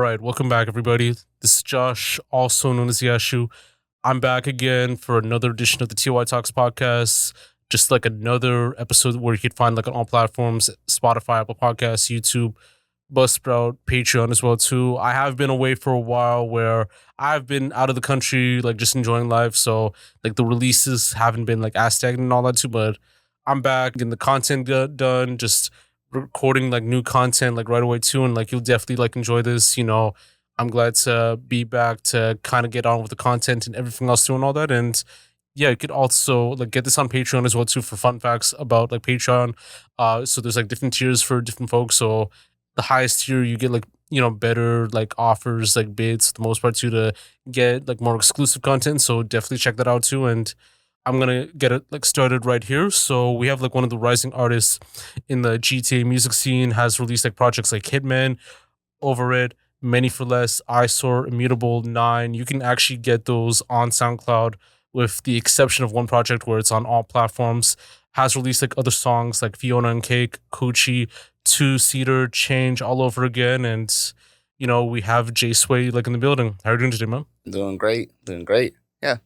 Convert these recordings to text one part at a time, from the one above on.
right, welcome back, everybody. This is Josh, also known as Yashu. I'm back again for another edition of the TLOY Talks podcast. Just like another episode where you could find like on all platforms: Spotify, Apple Podcasts, YouTube, Buzzsprout, Patreon as well too. I have been away for a while where I've been out of the country, like just enjoying life. So like the releases haven't been like as stagnant and all that too. But I'm back getting the content done, just recording like new content like right away too. And like you'll definitely like enjoy this. I'm glad to be back to kind of get on with the content and everything else too and all that. And yeah, you could also like get this on Patreon as well too for fun facts about like Patreon. So there's like different tiers for different folks. So the highest tier you get like better like offers like bids for the most part too to get like more exclusive content. So definitely check that out too. And I'm gonna get it like started right here. So we have like one of the rising artists in the GTA music scene has released like projects like Hitman, Over It, Many for Less, Eyesore, Immutable, Nine. You can actually get those on SoundCloud with the exception of one project where it's on all platforms. Has released like other songs like Fiona and Cake, Coochie, Two Seater, Change, All Over Again. And, we have Jaeswae like in the building. How are you doing today, man? Doing great. Doing great. Yeah.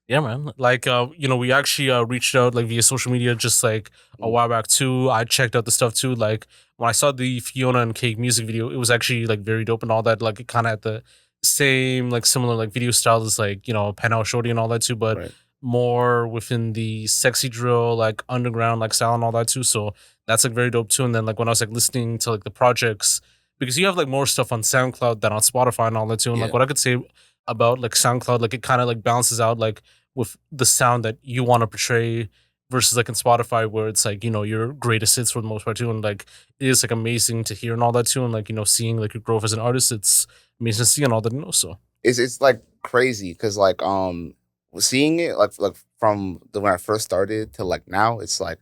Yeah, man. Like, we actually reached out like via social media just like a while back too. I checked out the stuff too. Like when I saw the Fiona and Cake music video, it was actually like very dope and all that. Like it kind of had the same like similar like video style as like Penthouse Shorty and all that too, but Right. more within the sexy drill like underground like style and all that too. So that's like very dope too. And then like when I was like listening to like the projects, because you have like more stuff on SoundCloud than on Spotify and all that too. And like Yeah. what I could say about like SoundCloud, like it kind of like balances out like with the sound that you want to portray versus like in Spotify where it's like, your greatest hits for the most part too. And like it is like amazing to hear and all that too. And like, seeing like your growth as an artist, it's amazing to see and all that, so. It's like crazy because like seeing it like from when I first started to like now, it's like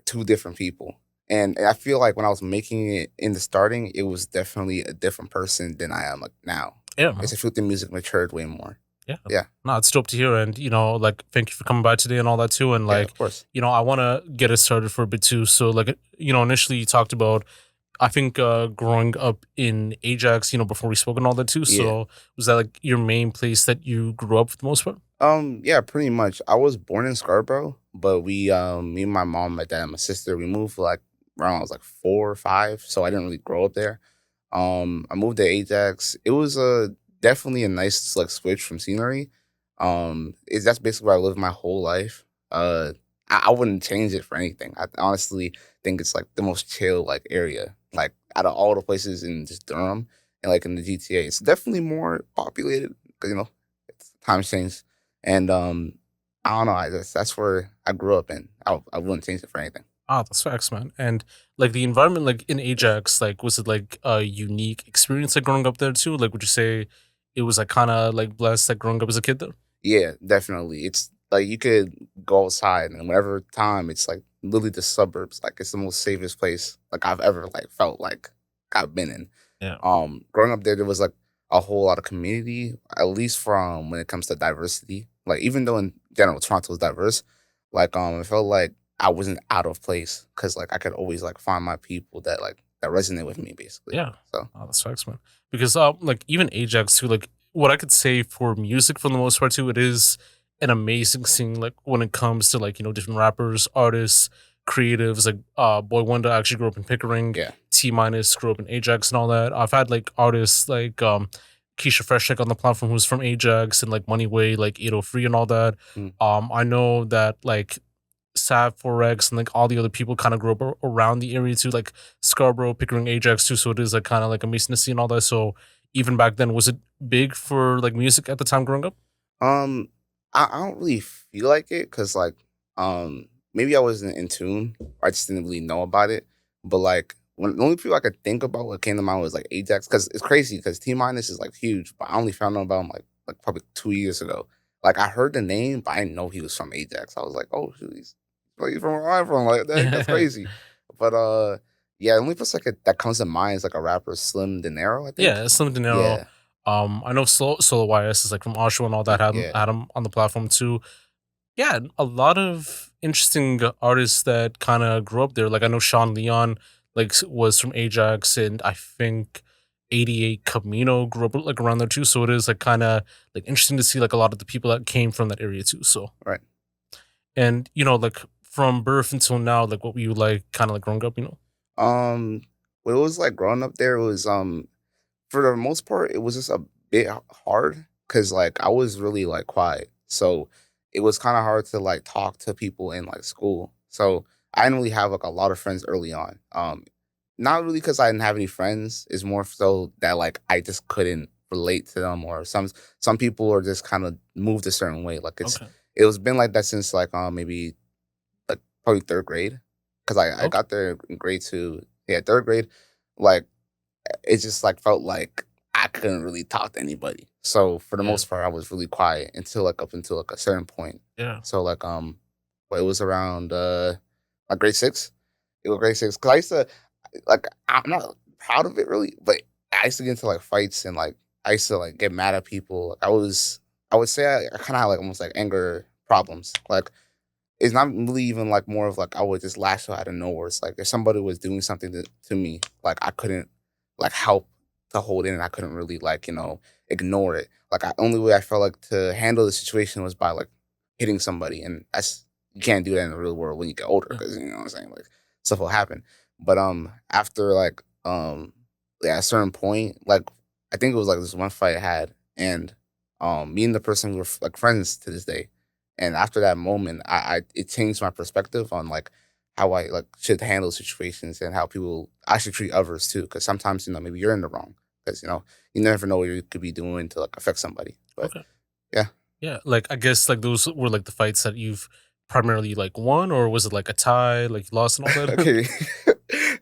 two different people. And I feel like when I was making it in the starting, it was definitely a different person than I am like now. Yeah, man. It's a feel the music matured way more. Yeah. Yeah. No, it's dope to hear. And, like, thank you for coming by today and all that too. And, Yeah, like, of course. I want to get it started for a bit too. So, like, initially you talked about, I think, growing up in Ajax, before we spoke and all that too. Yeah. So, was that, like, your main place that you grew up for the most part? Yeah, pretty much. I was born in Scarborough, but me and my mom, my dad, and my sister, we moved like around I was like 4 or 5, so I didn't really grow up there. I moved to Ajax. It was definitely a nice like switch from scenery. It's that's basically where I lived my whole life. I wouldn't change it for anything. I honestly think it's like the most chill like area, like out of all the places in just Durham and like in the GTA. It's definitely more populated because it's times changed. And I don't know. That's where I grew up in. I wouldn't change it for anything. Ah, that's facts, man. And like the environment, like in Ajax, like was it like a unique experience, like growing up there too? Like, would you say it was like kind of like blessed, like growing up as a kid there? Yeah, definitely. It's like you could go outside and whatever time it's like literally the suburbs. Like it's the most safest place like I've ever like felt like I've been in. Yeah. Growing up there was like a whole lot of community, at least from when it comes to diversity. Like even though in general Toronto is diverse, like I felt like I wasn't out of place because like I could always like find my people that resonate with me basically. Yeah. So Oh, that's facts, man. Because like even Ajax too, like what I could say for music for the most part too, it is an amazing scene. Like when it comes to like different rappers, artists, creatives. Like Boy Wonder actually grew up in Pickering. yeah, T minus grew up in Ajax and all that. I've had like artists like Keisha Freshek on the platform who's from Ajax and like Moneyway, like 803 and all that. mm, I know that like Sav Forex and like all the other people kind of grew up around the area too, like Scarborough, Pickering, Ajax too. So it is like kind of like amazing to see and all that. So even back then, was it big for like music at the time growing up? um, I don't really feel like it because like maybe I wasn't in tune. I just didn't really know about it. But like when the only people I could think about what came to mind was like Ajax because it's crazy because T minus is like huge, but I only found out about him like probably 2 years ago. Like I heard the name, but I didn't know he was from Ajax. I was like, oh, shoot, he's like from where I'm from. Like that's crazy. But yeah, the only person that comes to mind is like a rapper, Slim Dinero, I think. Yeah, it's Slim De Niro. Yeah, I know Solo YS is like from Oshawa and all that. yeah, Had him on the platform too. Yeah, a lot of interesting artists that kind of grew up there. Like I know Sean Leon, like was from Ajax, and I think '88 Camino grew up like around there too, so it is like kind of like interesting to see like a lot of the people that came from that area too. So Right. and like from birth until now, like what were you like kind of like growing up? Um, what it was like growing up there was for the most part it was just a bit hard because like I was really like quiet, so it was kind of hard to like talk to people in like school. So I didn't really have like a lot of friends early on. Not really because I didn't have any friends. It's more so that like I just couldn't relate to them, or some people are just kind of moved a certain way. Like Okay. it was been like that since like maybe like probably third grade, because I Okay. got there in grade two. Yeah, third grade. Like it just like felt like I couldn't really talk to anybody. So for the Yeah. most part, I was really quiet until like up until like a certain point. Yeah. So like well, it was around like grade six. It was grade six because I used to like I'm not proud of it really, but I used to get into like fights and like I used to like get mad at people. Like I would say I kind of had like almost like anger problems. Like it's not really even like more of like I would just lash out of nowhere. It's like if somebody was doing something to me, like I couldn't like help to hold in and I couldn't really like, ignore it. Like only way I felt like to handle the situation was by like hitting somebody. And that's you can't do that in the real world when you get older Yeah. because you know what I'm saying? Like stuff will happen. But after like yeah, at a certain point, like I think it was like this one fight I had and me and the person were like friends to this day. And after that moment, I it changed my perspective on like how I like should handle situations and how people I should treat others too. Because sometimes maybe you're in the wrong because you never know what you could be doing to like affect somebody. But Okay. yeah, Yeah. Like I guess like those were like the fights that you've primarily like won, or was it like a tie, like you lost and all that? okay.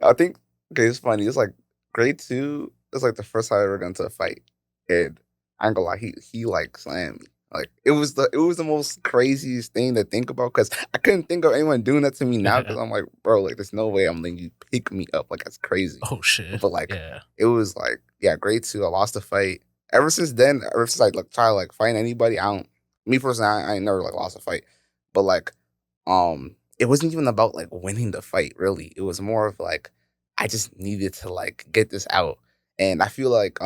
I think it's funny. It's like grade two. It's like the first time I ever got into a fight, and I ain't gonna lie, he like slammed me. Like it was the most craziest thing to think about because I couldn't think of anyone doing that to me now because Yeah. I'm like, bro, like there's no way I'm letting you pick me up. Like that's crazy. Oh shit. But like Yeah. it was like yeah, grade two. I lost a fight. Ever since then, ever since I like try to like fight anybody, I don't. Me personally, I ain't never like lost a fight. But like it wasn't even about like winning the fight, really. It was more of like I just needed to like get this out. And I feel like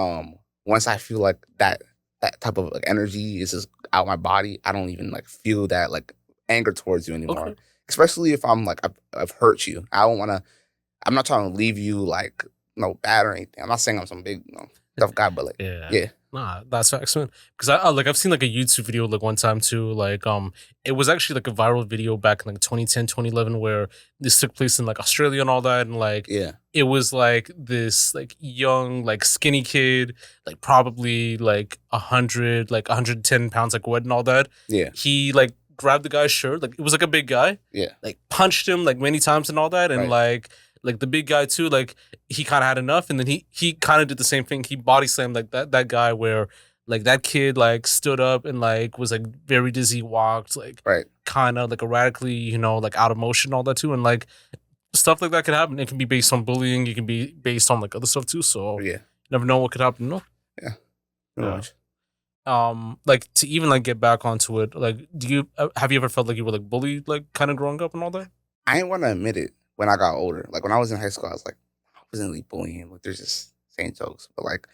once I feel like that type of like energy is just out my body, I don't even like feel that like anger towards you anymore. Okay. Especially if I'm like I've hurt you. I don't wanna I'm not trying to leave you like no bad or anything. I'm not saying I'm some big tough guy, but like Yeah. yeah. Nah, that's facts, man. Because like I've seen like a YouTube video like one time too. Like it was actually like a viral video back in like 2010, 2011, where this took place in like Australia and all that, and like Yeah. it was like this like young like skinny kid, like probably like 110 pounds, like wet and all that. Yeah. He like grabbed the guy's shirt, like it was like a big guy, Yeah. like punched him like many times and all that, and Right. like the big guy too, like he kind of had enough, and then he kind of did the same thing. He body slammed like that guy, where like that kid like stood up and like was like very dizzy, walked like Right. kind of like erratically, like out of motion, all that too, and like stuff like that could happen. It can be based on bullying. It can be based on like other stuff too. So you Yeah. never know what could happen. No. Yeah. Pretty Yeah. much. Like to even like get back onto it. Like, do you have you ever felt like you were like bullied, like kind of growing up and all that? I didn't want to admit it when I got older. Like when I was in high school, I was like, I wasn't really bullying. Like they're just saying jokes, but like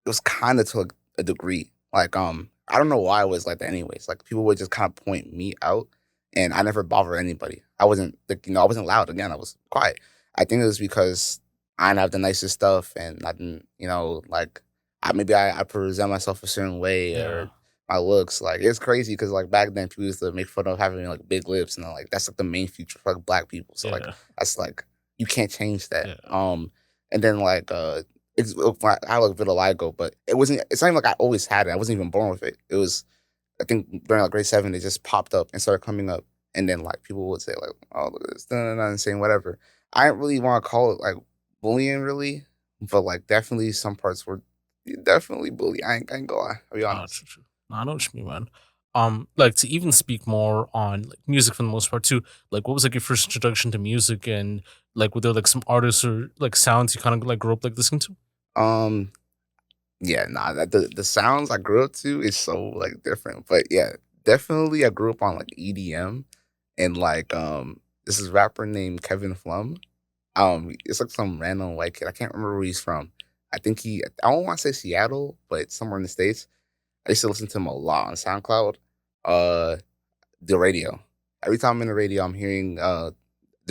it was kind of to a degree. Like I don't know why it was like that. Anyways, like people would just kind of point me out, and I never bothered anybody. I wasn't like I wasn't loud. Again, I was quiet. I think it was because I didn't have the nicest stuff, and I didn't like maybe I present myself a certain way Yeah. or my looks. Like it's crazy because like back then people used to make fun of having like big lips and like that's like the main feature for like black people. So like Yeah. that's like you can't change that. Yeah. And then like I like vitiligo, but it wasn't. It's not even like I always had it. I wasn't even born with it. It was I think during like grade seven, it just popped up and started coming up, and then like people would say like, "Oh, look at this," and saying whatever. I didn't really want to call it like bullying, really, but like definitely some parts were definitely bully. I ain't gonna lie. I'll be honest. True, true. No, I know what you mean, man. Like to even speak more on like music for the most part too. Like, what was like your first introduction to music, and like were there like some artists or like sounds you kind of like grew up like listening to? Um, yeah, nah, that the sounds I grew up to is so like different, but yeah, definitely I grew up on like EDM and like this is rapper named Kevin Flum. It's like some random white kid. I can't remember where he's from. I think I don't want to say Seattle, but somewhere in the States. I used to listen to him a lot on SoundCloud. Uh, the radio. Every time I'm in the radio, I'm hearing the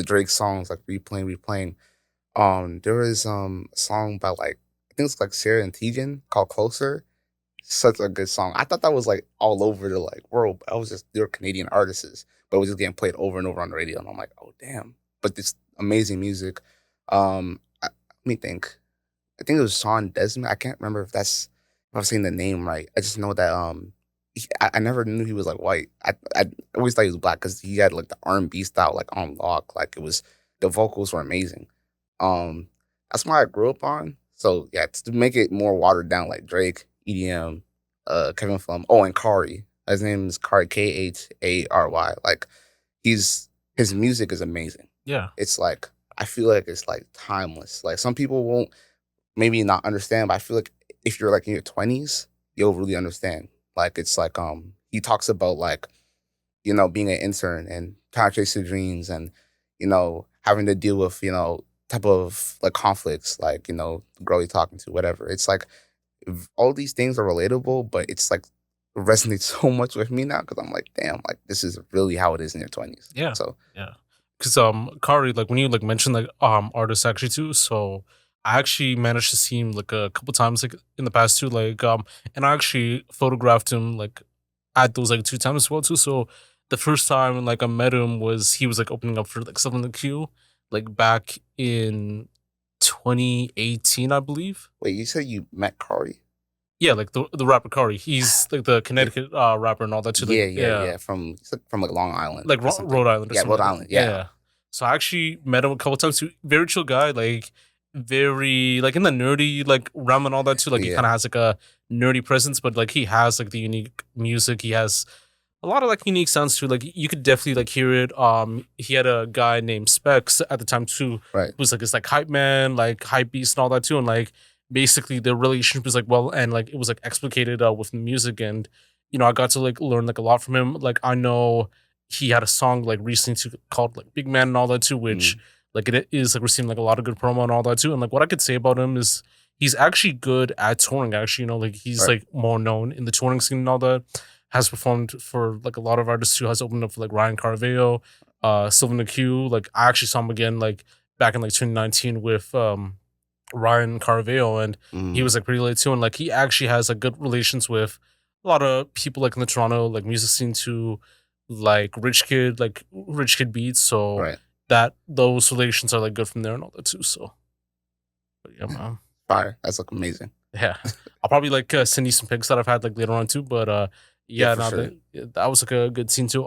Drake songs like replaying. There was a song by like I think it's like Sarah and Tegan called Closer. Such a good song. I thought that was like all over the like world. I was just they were Canadian artists, but it was just getting played over and over on the radio, and I'm like, oh damn! But this amazing music. Let me think. I think it was Sean Desmond. I can't remember if I'm saying the name right. I just know that I never knew he was like white. I always thought he was black because he had like the R&B style like on lock. Like it was the vocals were amazing. Um, that's what I grew up on. So yeah, to make it more watered down, like Drake, EDM, Kevin Flum. Oh, and Kari. His name is Kari Khary. Like his music is amazing. Yeah. It's like I feel like it's like timeless. Like some people won't maybe not understand, but I feel like if you're like in your 20s, you'll really understand. Like it's like he talks about like being an intern and trying to chase your dreams and, having to deal with, type of like conflicts, like, the girl you're talking to, whatever. It's like all these things are relatable, but it's like resonates so much with me now because I'm like, damn, like this is really how it is in your 20s. Yeah. So Yeah. Because Kari, like when you like mentioned like artists actually too, so I actually managed to see him like a couple times like in the past too, like and I actually photographed him like at those like two times as well too. So the first time like I met him was he was like opening up for like something the Q, like back in 2018, I believe. wait, you said you met Cardi? Yeah, like the rapper Kari. He's like the Connecticut rapper and all that too. Like Yeah. From like Long Island like or something. Rhode Island or Yeah, something Rhode like that. Island. Yeah, Yeah. yeah. So I actually met him a couple times too. Very chill guy, like very like in the nerdy like realm and all that too. Like he Yeah. kind of has like a nerdy presence, but like he has like the unique music. He has a lot of like unique sounds too. Like you could definitely like hear it. He had a guy named Specs at the time too, Right. who was like this like hype man, like hype beast and all that too. And like basically the relationship was like well, and like it was like explicated with music. And I got to like learn like a lot from him. Like I know he had a song like recently too, called like Big Man and all that too, which Mm. like it is like receiving like a lot of good promo and all that too. And like what I could say about him is he's actually good at touring. Actually, like he's Right. like more known in the touring scene and all that. Has performed for like a lot of artists who has opened up for like Ryan Carveo, Sylvan Q. Like I actually saw him again like back in like 2019 with Ryan Carveo, and he Mm. was like pretty late too. And like he actually has like good relations with a lot of people like in the Toronto like music scene too, like Rich Kid Beats. So Right. that those relations are like good from there and all that too. So, but yeah, man. Fire. That's like amazing. Yeah, I'll probably like send you some pics that I've had like later on too. But Yeah, yeah, for no, sure. that was like a good scene too.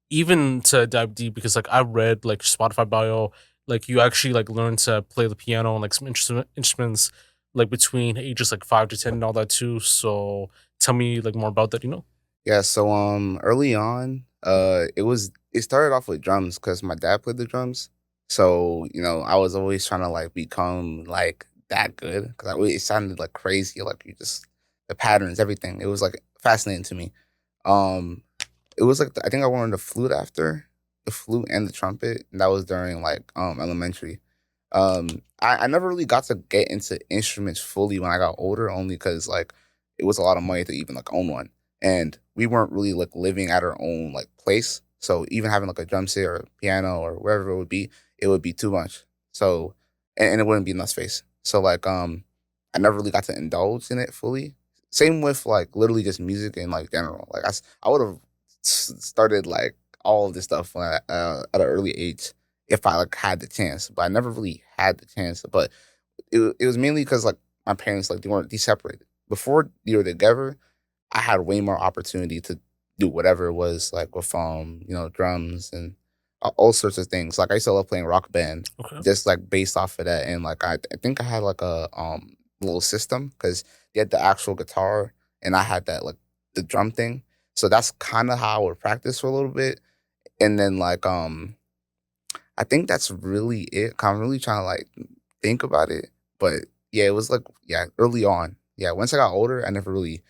Even to dive deep because like I read like Spotify bio, like you actually like learn to play the piano and like some instruments like between ages like 5 to 10 and all that too. So tell me like more about that. Yeah, so early on, it started off with drums because my dad played the drums. So, I was always trying to like become like that good because it sounded like crazy, like you just the patterns, everything. It was like fascinating to me. Um it was like I think I wanted the flute after the flute and the trumpet, and that was during like elementary. I never really got to get into instruments fully when I got older, only because like it was a lot of money to even like own one, and we weren't really like living at our own like place. So even having like a drum set or a piano or wherever it would be too much. So and it wouldn't be enough space. So like I never really got to indulge in it fully. Same with like literally just music in like general. Like I would have started like all of this stuff when at an early age if I like had the chance, but I never really had the chance. But it was mainly because like my parents like they separated before they were together. I had way more opportunity to do whatever it was like with drums and all sorts of things. Like I used to love playing rock band, Okay. just like based off of that. And like I think I had like a little system because they had the actual guitar and I had that like the drum thing. So that's kind of how I would practice for a little bit. And then like I think that's really it. I'm really trying to like think about it. But yeah, it was like early on. Yeah, once I got older, I never really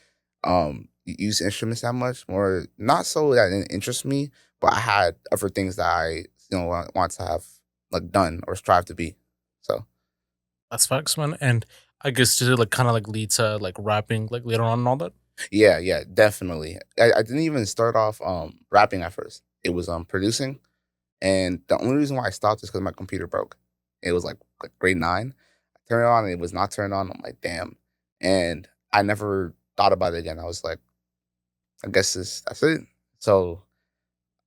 used instruments that much. More not so that it didn't interest me, but I had other things that I want to have like done or strive to be. So That's facts, man. And I guess did it like kind of like lead to like rapping like later on and all that? Yeah, yeah, definitely. I didn't even start off rapping at first. It was producing, and the only reason why I stopped is because my computer broke. It was like grade 9. I turned it on and it was not turned on. I'm like, damn. And I never thought about it again. I was like, I guess that's it. So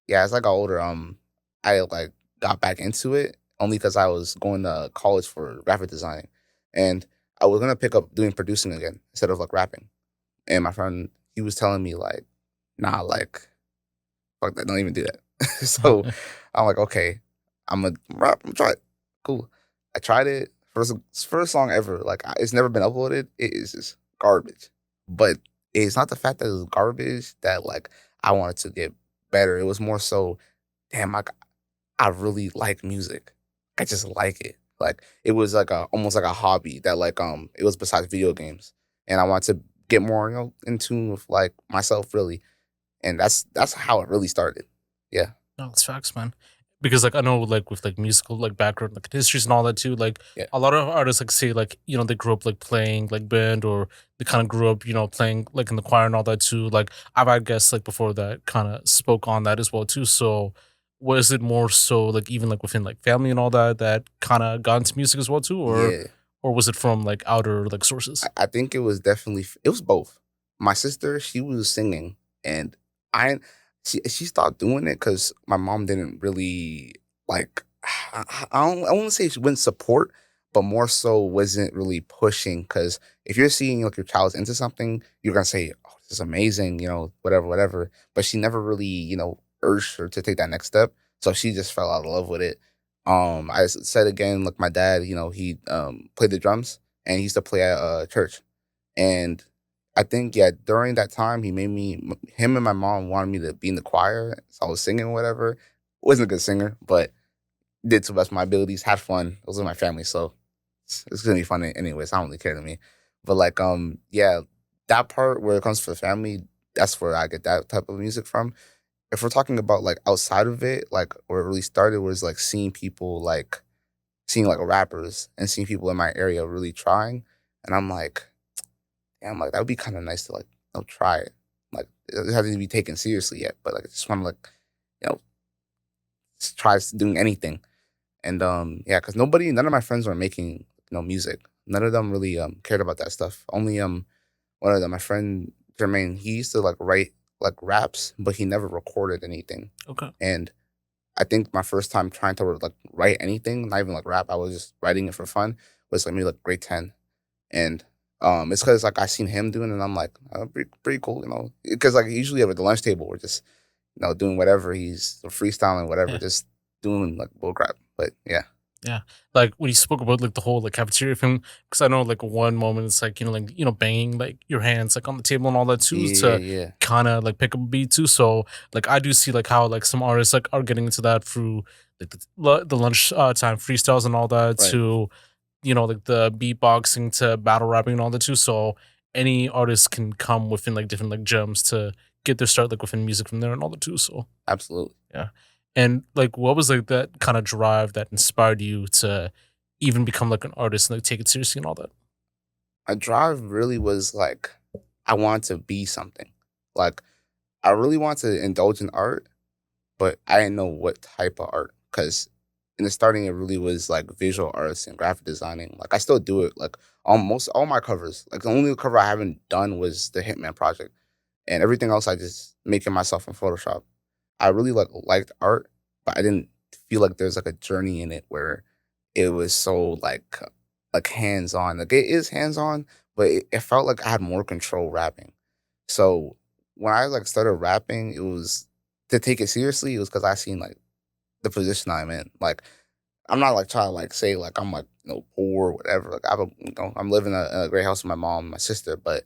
yeah, as I got older, I like got back into it only because I was going to college for graphic design, and I was gonna pick up doing producing again instead of like rapping. And my friend, he was telling me like, nah, like fuck that, don't even do that. So I'm like, okay, I'm gonna rap, I'm gonna try it. Cool. I tried it. First song ever. Like it's never been uploaded. It is just garbage. But it's not the fact that it was garbage that like I wanted to get better. It was more so, damn, I really like music. I just like it. Like it was like a almost like a hobby that like it was besides video games. And I wanted to get more, in tune with like myself really. And that's how it really started. Yeah. No, it's facts, man. Because like I know like with like musical like background like histories and all that too, like Yeah. a lot of artists like say like, they grew up like playing like band or they kind of grew up, playing like in the choir and all that too. Like I've had guests like before that kind of spoke on that as well too. So was it more so like even like within like family and all that that kind of got into music as well too, Yeah. or was it from like outer like sources? I think it was definitely it was both. My sister, she was singing, and I she stopped doing it because my mom didn't really like. I won't say she wouldn't support, but more so wasn't really pushing. Because if you're seeing like your child's into something, you're gonna say, "Oh, this is amazing," whatever, whatever. But she never really, urged her to take that next step. So she just fell out of love with it. Said again, like my dad, he played the drums and he used to play at church. And I think yeah, during that time, him and my mom wanted me to be in the choir, so I was singing or whatever. Wasn't a good singer, but did to the best of my abilities. Had fun. It was with my family, so it's gonna be fun anyways. I don't really care to me, but like yeah, that part where it comes to the family, that's where I get that type of music from. If we're talking about like outside of it, like where it really started was like seeing like rappers and seeing people in my area really trying. And I'm like, damn, like that would be kind of nice to like, try it. Like it doesn't have to be taken seriously yet, but like I just want to like, you know, try doing anything. And yeah, because none of my friends were making, music. None of them really cared about that stuff. Only one of them, my friend Jermaine, he used to like write like raps, but he never recorded anything. Okay. And I think my first time trying to like write anything, not even like rap, I was just writing it for fun, was like maybe like grade 10. And it's because like I seen him doing it and I'm like, oh, pretty cool, because like usually at the lunch table we're just, doing whatever, he's freestyling, whatever, Yeah. just doing like bull crap. But yeah. Yeah. Like when you spoke about like the whole like cafeteria thing, because I know like one moment it's like, like, banging like your hands like on the table and all that too Yeah, to yeah. kind of like pick up a beat too. So like I do see like how like some artists like are getting into that through like the lunch time freestyles and all that Right. to, like the beatboxing to battle rapping and all that too. So any artist can come within like different like gems to get their start like within music from there and all that too. So Absolutely. yeah. And like what was like that kind of drive that inspired you to even become like an artist and like take it seriously and all that? My drive really was like I wanted to be something. Like I really want to indulge in art, but I didn't know what type of art because in the starting it really was like visual arts and graphic designing. Like I still do it. Like almost all my covers. Like the only cover I haven't done was the Hitman project, and everything else I just make it myself in Photoshop. I really liked art, but I didn't feel like there's like a journey in it where it was so like hands on. Like it is hands on, but it felt like I had more control rapping. So when I like started rapping, it was to take it seriously. It was because I seen like the position I'm in. Like I'm not like trying to like say like I'm like poor or whatever. Like I'm living in a great house with my mom and my sister, but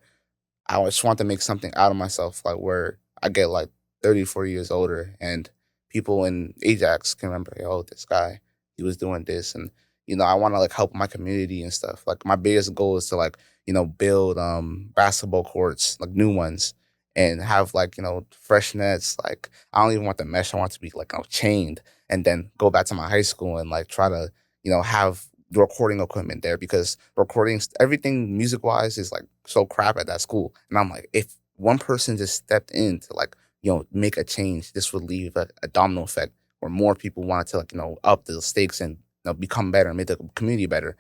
I just want to make something out of myself, like where I get like 30, 40 years older and people in Ajax can remember, oh, this guy, he was doing this. And, I want to like help my community and stuff. Like my biggest goal is to like, build basketball courts, like new ones, and have like, fresh nets. Like I don't even want the mesh. I want it to be like chained and then go back to my high school and like try to, have the recording equipment there because recordings, everything music wise is like so crap at that school. And I'm like, if one person just stepped in to like, make a change, this would leave a domino effect where more people wanted to like, up the stakes and become better and make the community better.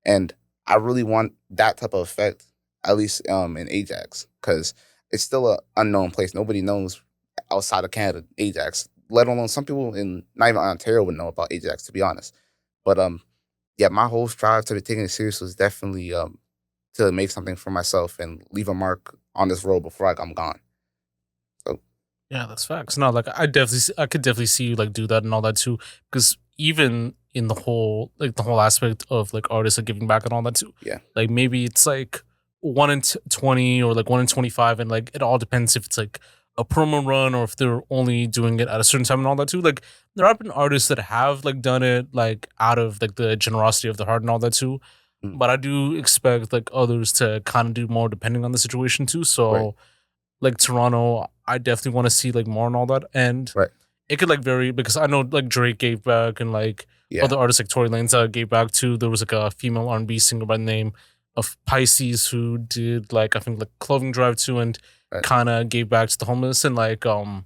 And I really want that type of effect, at least in Ajax, because it's still an unknown place. Nobody knows outside of Canada, Ajax, let alone some people in not even Ontario would know about Ajax, to be honest. But yeah, my whole strive to be taking it serious was definitely to make something for myself and leave a mark on this road before I'm gone. So Yeah, that's facts. No, like I could definitely see you like do that and all that too. Because even in the whole aspect of like artists like giving back and all that too. yeah, Like maybe it's like 1 in 20 or like 1 in 25, and like it all depends if it's like a promo run or if they're only doing it at a certain time and all that too. Like there have been artists that have like done it like out of like the generosity of the heart and all that too. mm, But I do expect like others to kind of do more depending on the situation too. right, So like Toronto, I definitely want to see like more and all that. And right, it could like vary because I know like Drake gave back and like yeah, other artists like Tory Lanez gave back too. There was like a female R&B singer by the name of Pisces who did like I think like clothing drive too and right. kind of gave back to the homeless and like I don't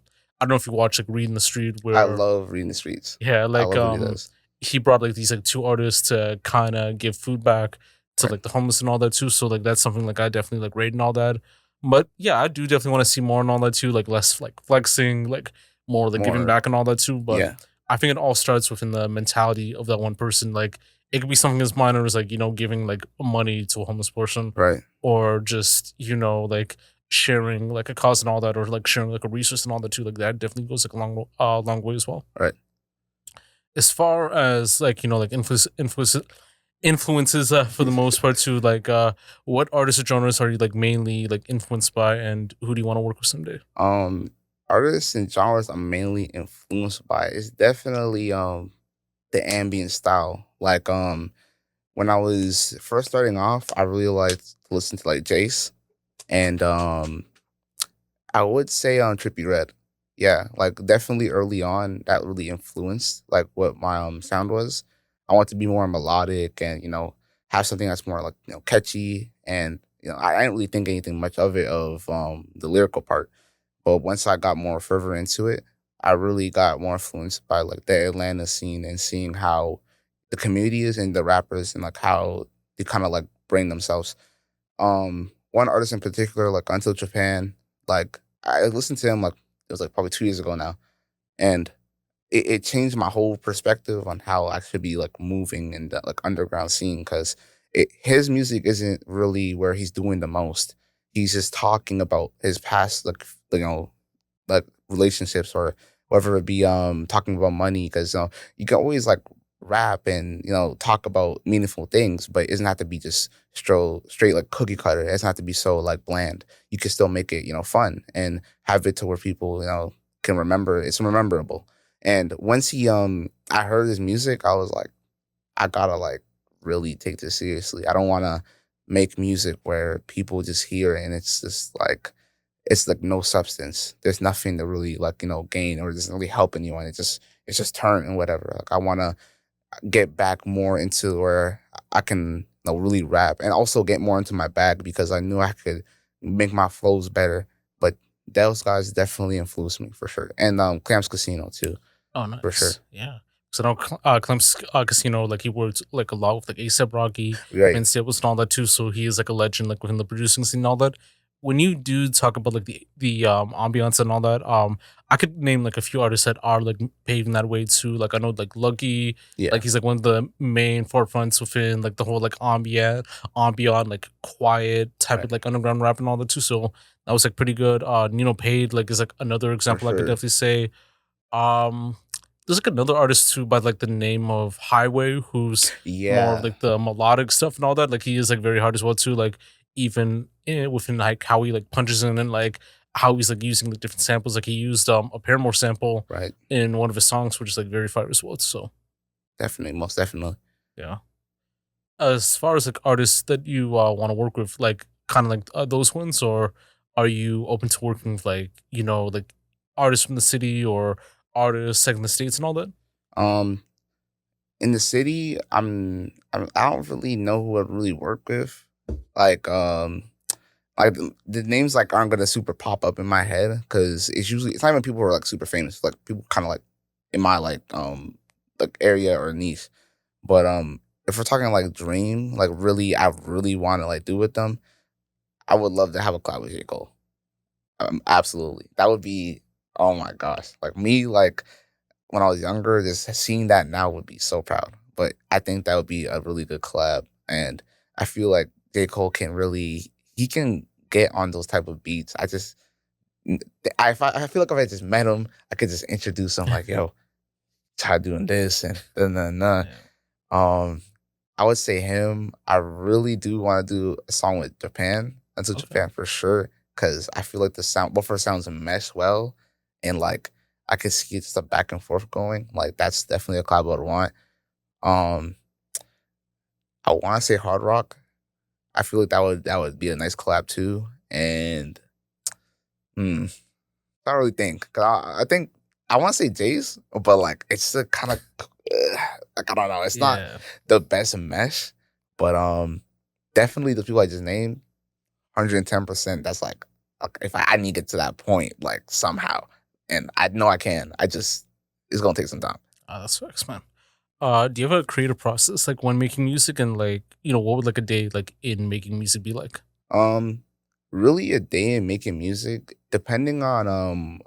know if you watch like Read in the Street I where love reading the streets. yeah I like love what he does. he brought like these like two artists to kind of give food back to Right, like the homeless and all that too. So like that's something like I definitely like rate and all that. But yeah, I do definitely want to see more and all that too. Like less like flexing, like more like giving more, back and all that too. But yeah, I think it all starts within the mentality of that one person. Like it could be something as minor as like giving like money to a homeless person, right, or just like sharing like a cause and all that, or like sharing like a resource and all that too. Like that definitely goes like a long way as well. right. As far as like like influences for the most part too, like what artists or genres are you like mainly like influenced by, and who do you want to work with someday? Um, Artists and genres I'm mainly influenced by is definitely the ambient style. Like when I was first starting off, I really liked to listen to like Jace and I would say Trippy Red. Yeah, like definitely early on that really influenced like what my sound was. I want to be more melodic and have something that's more like catchy and I didn't really think anything much of it of the lyrical part. But once I got more further into it, I really got more influenced by like the Atlanta scene and seeing how the community is and the rappers and like how they kind of like bring themselves. One artist in particular, like Until Japan, like I listened to him like it was like probably 2 years ago now, and it changed my whole perspective on how I should be like moving in the like underground scene because his music isn't really where he's doing the most. He's just talking about his past, like like relationships or whether it be talking about money because you can always like rap and talk about meaningful things but it doesn't have to be just straight like cookie cutter. It doesn't have to be so like bland. You can still make it fun and have it to where people can remember. It's rememberable. And once I heard his music, I was like, I gotta like really take this seriously. I don't want to make music where people just hear it and it's like no substance. There's nothing to really like gain or doesn't really help anyone. It's just turn and whatever. Like I want to get back more into where I can really rap and also get more into my bag because I knew I could make my flows better. But those guys definitely influenced me for sure, and Clams Casino too Oh, for sure. nice. Yeah. So now, Clem's Casino, like he worked like a lot with like ASAP Rocky, Right. Vince Staples, and all that too. So he is like a legend, like within the producing scene and all that. When you do talk about like the ambiance and all that, I could name like a few artists that are like paving that way too. Like I know like Lucky, Yeah. like he's like one of the main forefronts within like the whole like ambient like quiet type Right. of like underground rap and all that too. So that was like pretty good. Nino Pade like is like another For example I could sure. definitely say. Um, there's like another artist too by like the name of Highway, who's more of Yeah. like the melodic stuff and all that. Like he is like very hard as well too. Like even within like how he like punches in and like how he's like using the different samples. Like he used a Paramore sample Right. in one of his songs, which is like very fire as well. So Definitely. Most definitely. yeah. As far as like artists that you want to work with, like kind of like those ones, or are you open to working with like like artists from the city or artists like in the states and all that? Um. In the city, I don't really know who I really work with. Like like the names like aren't gonna super pop up in my head because it's not even people who are like super famous. Like people kind of like in my like area or niche. But if we're talking like dream, like really, I really want to like do with them. I would love to have a collab with J Cole. Absolutely, that would be. Oh my gosh, like me, like when I was younger, just seeing that now would be so proud. But I think that would be a really good collab, and I feel like J Cole can really he can get on those type of beats. I feel like if I just met him, I could just introduce him like, yo, try doing this and then. Yeah. Um, I would say him. I really do want to do a song with Japan. Until Okay. Japan for sure, because I feel like the sound, both our sounds mesh well, and like I could see just a back and forth going. Like that's definitely a collab I would want. Um, I want to say Hard Rock. I feel like that would be a nice collab too. And hmm, I don't really think because I think I want to say Jace, but like it's the kind of like I don't know. It's not Yeah. the best mesh, but definitely the people I just named, 110%. That's like if I need it to that point, like somehow, and I know I can. I just it's gonna take some time. That's facts, man. Do you have a creative process like when making music, and like what would like a day like in making music be like? Um, really a day in making music, depending on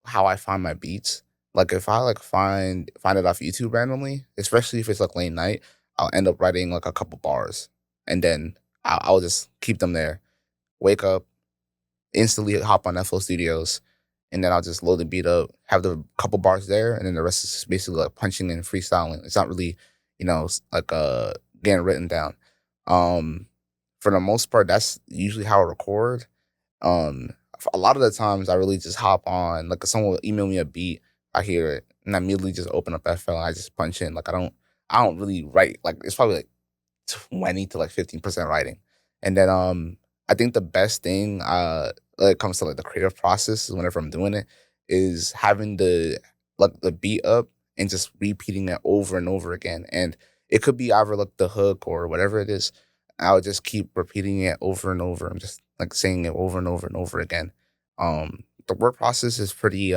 how I find my beats. Like if I like find it off YouTube randomly, especially if it's like late night, I'll end up writing like a couple bars, and then I'll just keep them there. Wake up, instantly hop on FL Studios, and then I'll just load the beat up, have the couple bars there, and then the rest is just basically like punching and freestyling. It's not really, like getting written down. Um, for the most part, that's usually how I record. A lot of the times I really just hop on, like if someone will email me a beat, I hear it, and I immediately just open up FL and I just punch in. Like I don't really write. Like it's probably like 20 to like 15% writing. And then I think the best thing when it comes to like the creative process whenever I'm doing it is having the beat up and just repeating it over and over again. And it could be either like the hook or whatever it is. I would just keep repeating it over and over. I'm just like saying it over and over and over again. The work process is pretty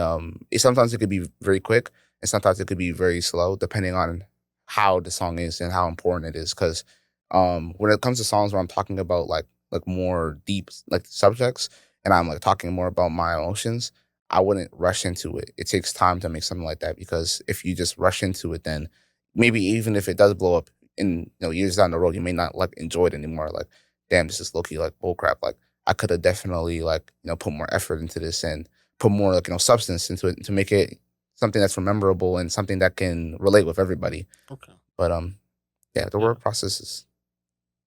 sometimes it could be very quick and sometimes it could be very slow depending on how the song is and how important it is. Because when it comes to songs where I'm talking about like more deep like subjects and I'm like talking more about my emotions, I wouldn't rush into it. It takes time to make something like that because if you just rush into it, then maybe even if it does blow up in years down the road, you may not like enjoy it anymore. Like, damn, this is low key like bullcrap. Like, I could have definitely like put more effort into this and put more like substance into it to make it something that's memorable and something that can relate with everybody. Okay. But yeah, the Yeah. work process is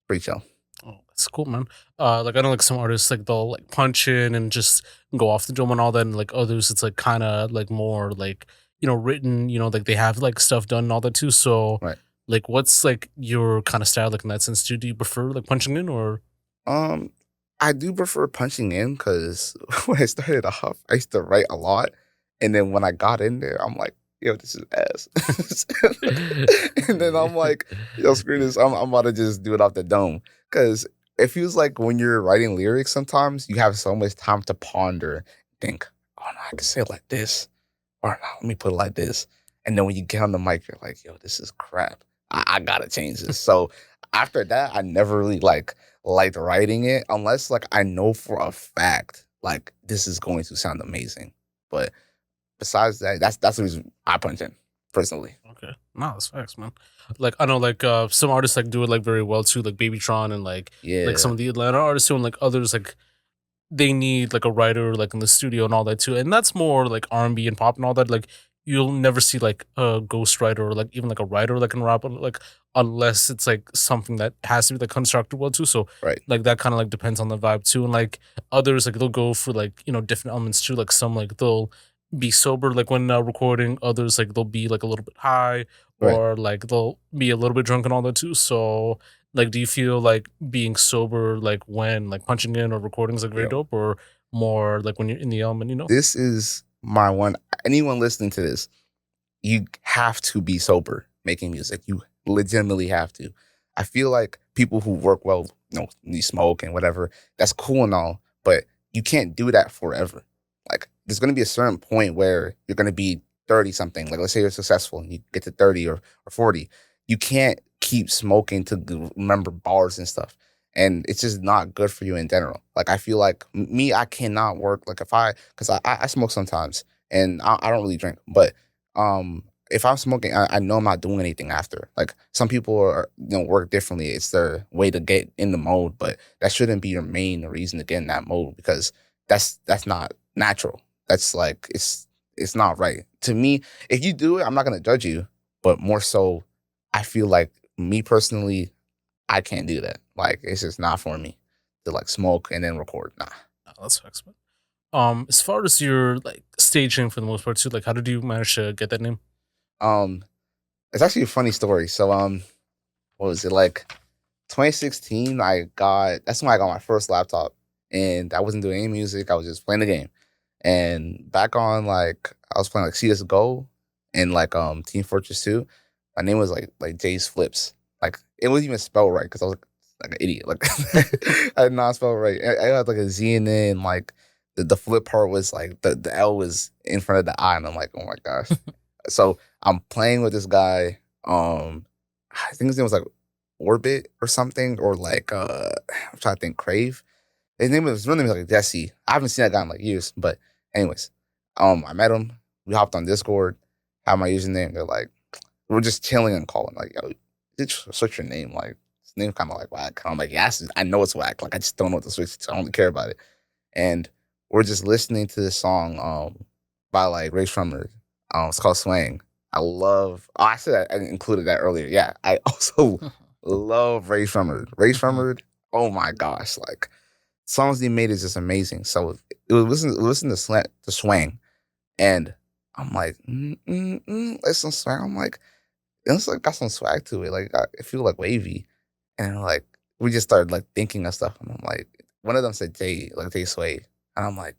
pretty chill. Oh, that's cool, man. Like I know like some artists like they'll like punch in and just go off the dome and all that, and like others it's like kind of like more like written, like they have like stuff done and all that too. So Right. like, what's like your kind of style like in that sense too? Do you prefer like punching in or? Um, I do prefer punching in because when I started off, I used to write a lot, and then when I got in there, I'm like, yo, this is ass. And then I'm like, yo, screw this. I'm about to just do it off the dome because it feels like when you're writing lyrics, sometimes you have so much time to ponder, think, oh no, I can say it like this, or no, let me put it like this. And then when you get on the mic, you're like, yo, this is crap. I gotta change this. So after that, I never really liked writing it unless like I know for a fact like this is going to sound amazing. But besides that, that's the reason I punch in personally. Okay, no, that's facts, man. Like I know like some artists like do it like very well too, like Babytron and like some Yeah, of the Atlanta artists too, and like others like they need like a writer like in the studio and all that too, and that's more like R&B and pop and all that. Like you'll never see like a ghostwriter or like even like a writer that can rap like unless it's like something that has to be like constructed well too. So right, like that kind of like depends on the vibe too, and like others like they'll go for like different elements too. Like some like they'll be sober like when recording, others like they'll be like a little bit high right. or like they'll be a little bit drunk and all that too. So like, do you feel like being sober, like when like punching in or recording is like very Yo, dope, or more like when you're in the element, this is my one. Anyone listening to this, you have to be sober. making music. You legitimately have to. I feel like people who work well, you smoke and whatever, that's cool and all, but you can't do that forever. Like, there's going to be a certain point where you're going to be 30 something. Like, let's say you're successful and you get to 30 or 40. You can't keep smoking to remember bars and stuff. And it's just not good for you in general. Like, I feel like me, I cannot work. Like, because I smoke sometimes and I don't really drink, but if I'm smoking, I know I'm not doing anything after. Like, some people are, work differently. It's their way to get in the mode, but that shouldn't be your main reason to get in that mode, because that's not natural. That's like, it's not right. To me, if you do it, I'm not gonna judge you, but more so, I feel like, me personally, I can't do that. Like, it's just not for me to like smoke and then record. Nah. No, that's facts, man. As far as your like staging for the most part too, like how did you manage to get that name? Um, it's actually a funny story. So what was it, like 2016? That's when I got my first laptop, and I wasn't doing any music. I was just playing the game. And back on, like, I was playing like CS:GO and like Team Fortress 2. My name was like Jay's Flips. Like, it wasn't even spelled right because I was like an idiot. Like, I did not spell it right. I had like a Z in it, and like the flip part was like the L was in front of the I, and I'm like, oh my gosh. So I'm playing with this guy. I think his name was like Orbit or something, or like I'm trying to think, Crave. His real name is like Jesse. I haven't seen that guy in like years, but anyways, I met him. We hopped on Discord. Had my username. They're like, we're just chilling and calling. Like, yo, switch your name. Like, his name kind of like whack. I'm like, yes, I know it's whack. Like, I just don't know what to switch to. I don't really care about it. And we're just listening to this song by like Ray Shrummer. It's called Swang. I said I included that earlier. Yeah, I also love Ray Shrummer. Ray Shrummer, oh my gosh, like, songs he made is just amazing. So it was listen to Swang, and I'm like, listen to Swang. I'm like, it's like got some swag to it. Like, I feel like wavy, and like we just started like thinking of stuff, and I'm like, one of them said Jaeswae, and I'm like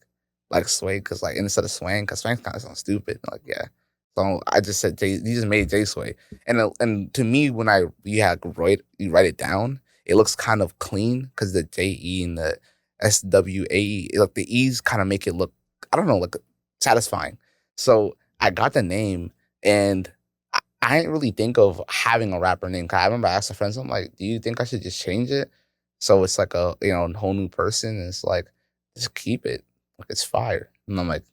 sway, because like instead of swang, because swang kind of sounds stupid. Like, yeah. So I just said Jay. He just made Jaeswae, and to me, when you write it down, it looks kind of clean because the JE and the SWAE, like the E's kind of make it look, I don't know, like satisfying. So I got the name, and I didn't really think of having a rapper name. 'Cause I remember I asked a friend, I'm like, do you think I should just change it? So it's like a whole new person. And it's like, just keep it. Like, it's fire. And I'm like,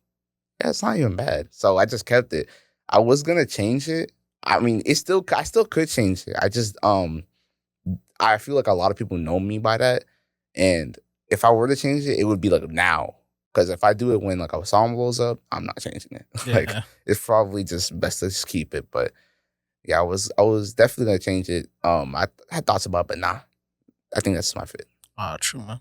yeah, it's not even bad. So I just kept it. I was gonna change it. I mean, I still could change it. I just I feel like a lot of people know me by that. And if I were to change it, it would be like now. Because if I do it when like a song blows up, I'm not changing it. Like, Yeah. it's probably just best to just keep it. But yeah, I was definitely gonna change it. I had thoughts about it, but nah. I think that's my fit. True, man.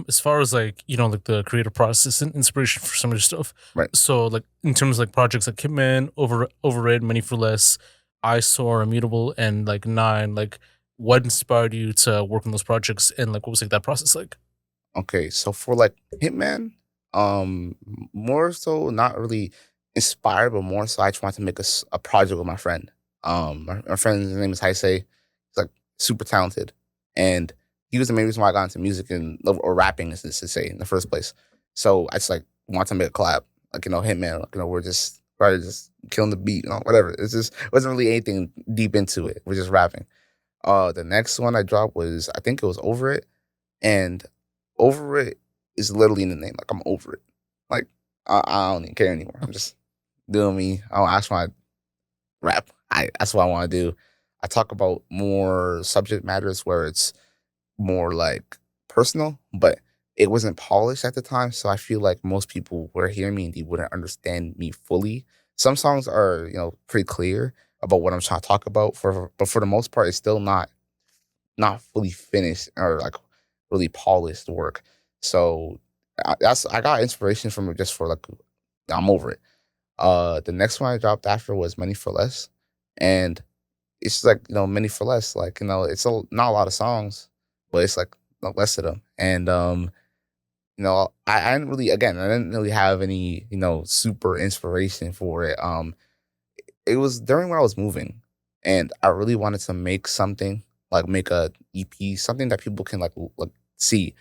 As far as like, like the creative process and inspiration for some of your stuff. Right. So like in terms of like projects like Hitman, Overrated, Money for Less, Eyesore, Immutable, and like Nine, like what inspired you to work on those projects, and like what was like that process like? Okay, so for like Hitman, more so not really inspired, but more so I just wanted to make a project with my friend. My friend's name is Jaeswae. He's like super talented, and he was the main reason why I got into music or rapping, is to say, in the first place. So I just like wanted to make a collab, like, Hitman. Like, we're just probably just killing the beat, whatever. It's just wasn't really anything deep into it. We're just rapping. The next one I dropped was, I think it was Over It, and Over It is literally in the name. Like, I'm over it. Like, I don't even care anymore. I'm just doing me. I just want to rap. That's what I want to do. I talk about more subject matters where it's more like personal, but it wasn't polished at the time. So I feel like most people were hearing me and they wouldn't understand me fully. Some songs are, pretty clear about what I'm trying to talk about, but for the most part, it's still not fully finished or like really polished work. So I got inspiration from it, just for like, I'm over it. The next one I dropped after was Money for Less, and it's like, Money for Less. Like, it's not a lot of songs, but it's like less of them. And I didn't really have any super inspiration for it. It was during when I was moving, and I really wanted to make something, like make a EP, something that people can like see.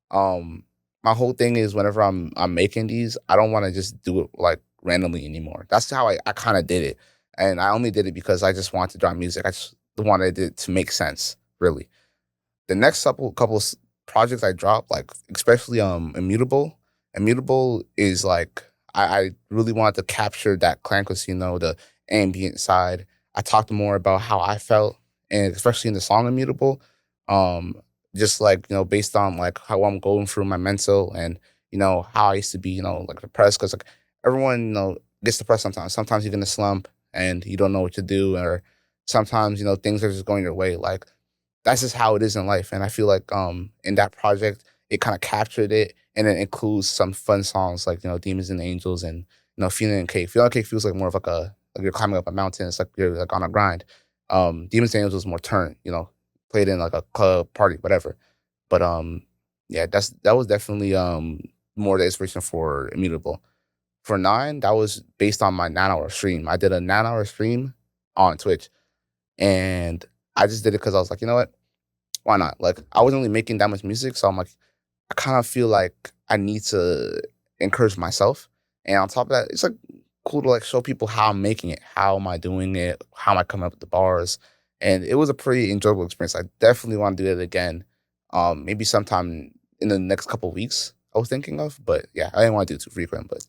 Um, my whole thing is whenever I'm making these, I don't want to just do it like randomly anymore. That's how I kind of did it, and I only did it because I just wanted to drop music. I just wanted it to make sense, really. The next couple projects I dropped, like especially Immutable. Immutable is like I really wanted to capture that clan casino, the ambient side. I talked more about how I felt, and especially in the song Immutable, um, just like based on like how I'm going through my mental and how I used to be like depressed because like everyone gets depressed sometimes. Sometimes you're in a slump and you don't know what to do, or sometimes things are just going your way. Like that's just how it is in life. And I feel like in that project it kind of captured it and it includes some fun songs like Demons and Angels and Feeling Cake. Feeling Cake feels like more of like you're climbing up a mountain. It's like you're like on a grind. Demons and Angels is more turn, played in like a club party, whatever. But yeah, that was definitely more the inspiration for Immutable. For Nine, that was based on my 9 hour stream. I did a 9 hour stream on Twitch and I just did it because I was like, you know what? Why not? Like I wasn't really making that much music, so I'm like, I kind of feel like I need to encourage myself. And on top of that, it's like cool to like show people how I'm making it, how am I doing it, how am I coming up with the bars, and it was a pretty enjoyable experience. I definitely want to do it again, maybe sometime in the next couple of weeks. I was thinking of, but yeah, I didn't want to do it too frequent. But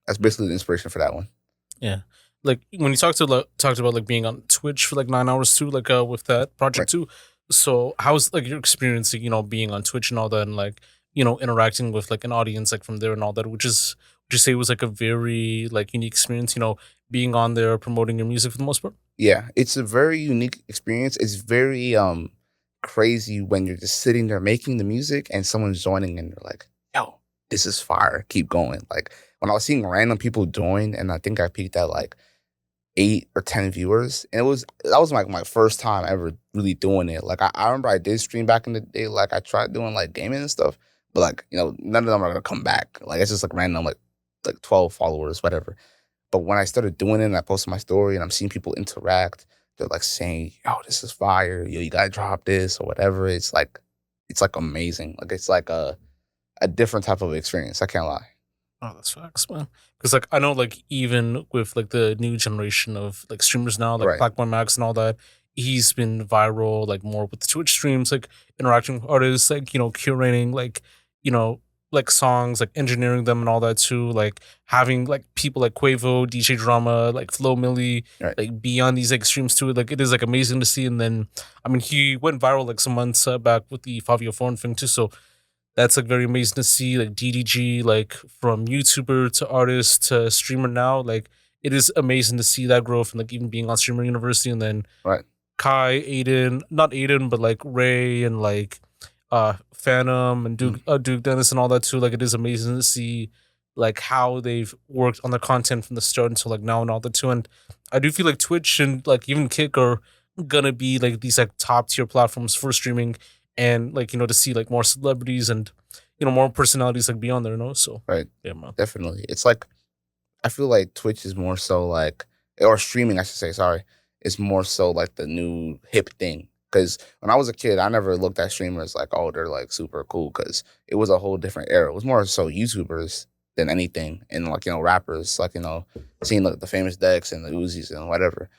that's basically the inspiration for that one. Yeah. Like when you talked about like being on Twitch for like 9 hours too, like with that Right. project too. So how's like your experience, like, being on Twitch and all that and like, interacting with like an audience like from there and all that, which is would you say was like a very like unique experience, being on there promoting your music for the most part? Yeah, it's a very unique experience. It's very crazy when you're just sitting there making the music and someone's joining and they're like, "Yo, this is fire. Keep going." Like when I was seeing random people join, and I think I peaked at like 8 or 10 viewers, and that was like my first time ever really doing it. Like I remember I did stream back in the day. Like I tried doing like gaming and stuff, but like none of them are gonna come back. Like it's just like random like 12 followers, whatever. But when I started doing it and I posted my story and I'm seeing people interact, they're like saying, "Yo, this is fire. Yo, you gotta drop this or whatever." It's like amazing. Like it's like a different type of experience. I can't lie. Oh, that's facts, man. Because like I know, like even with like the new generation of like streamers now, like Right. Black Max and all that, he's been viral like more with the Twitch streams, like interacting with artists, like curating you know like songs, like engineering them and all that too, like having like people like Quavo, DJ Drama, like Flo Milli, Right. like be on these like streams too. Like it is like amazing to see. And then I mean, he went viral like some months back with the Fabio Foreign thing too. So that's like very amazing to see, like DDG, like from YouTuber to artist to streamer now. Like it is amazing to see that growth and like even being on Streamer University. And then Right. Kai, Aiden, not Aiden, but like Ray and like Phantom and Mm. Duke Dennis and all that too. Like it is amazing to see like how they've worked on the content from the start until like now and all that too. And I do feel like Twitch and like even Kick are gonna be like these like top tier platforms for streaming and like to see like more celebrities and more personalities like be on there, so Right. yeah, man. Definitely. It's like I feel like Twitch is more so like, or streaming, I should say, sorry, is more so like the new hip thing. Because when I was a kid, I never looked at streamers like, oh, they're like super cool. Because it was a whole different era. It was more so YouTubers than anything, and like rappers, like seeing like the famous Dex and the Uzis and whatever.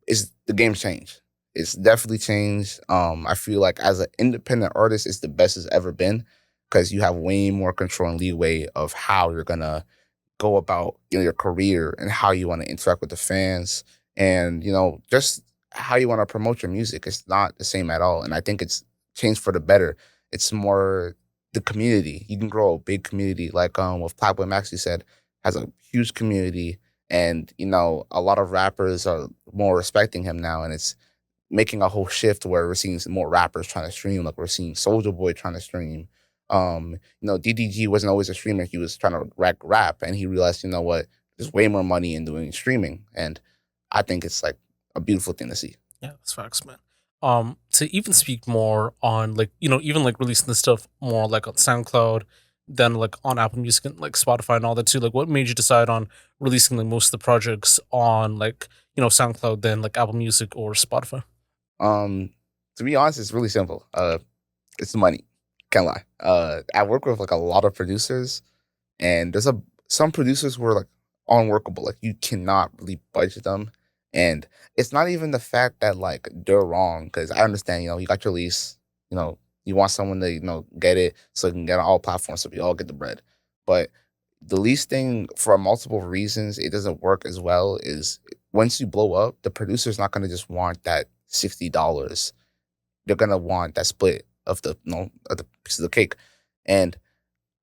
It's the game's changed. It's definitely changed. I feel like as an independent artist, it's the best it's ever been because you have way more control and leeway of how you're gonna go about your career and how you want to interact with the fans and just how you want to promote your music. It's not the same at all, and I think it's changed for the better. It's more the community. You can grow a big community like with Pablo Max, you said, has a huge community, and a lot of rappers are more respecting him now, and it's making a whole shift where we're seeing some more rappers trying to stream. Like we're seeing Soldier Boy trying to stream. DDG wasn't always a streamer. He was trying to rap, and he realized, what, there's way more money in doing streaming, and I think it's like a beautiful thing to see. Yeah, that's facts, man. To even speak more on like even like releasing this stuff more like on SoundCloud than like on Apple Music and like Spotify and all that too? Like, what made you decide on releasing like most of the projects on like SoundCloud than like Apple Music or Spotify? Um, to be honest, it's really simple. It's money. Can't lie. I work with like a lot of producers, and there's some producers who are like unworkable. Like you cannot really budget them, and it's not even the fact that like they're wrong, because I understand. You got your lease. You want someone to get it so you can get on all platforms so we all get the bread. But the lease thing, for multiple reasons, it doesn't work as well. Is once you blow up, the producer's not going to just want that $60. They're gonna want that split of the of the piece of the cake. And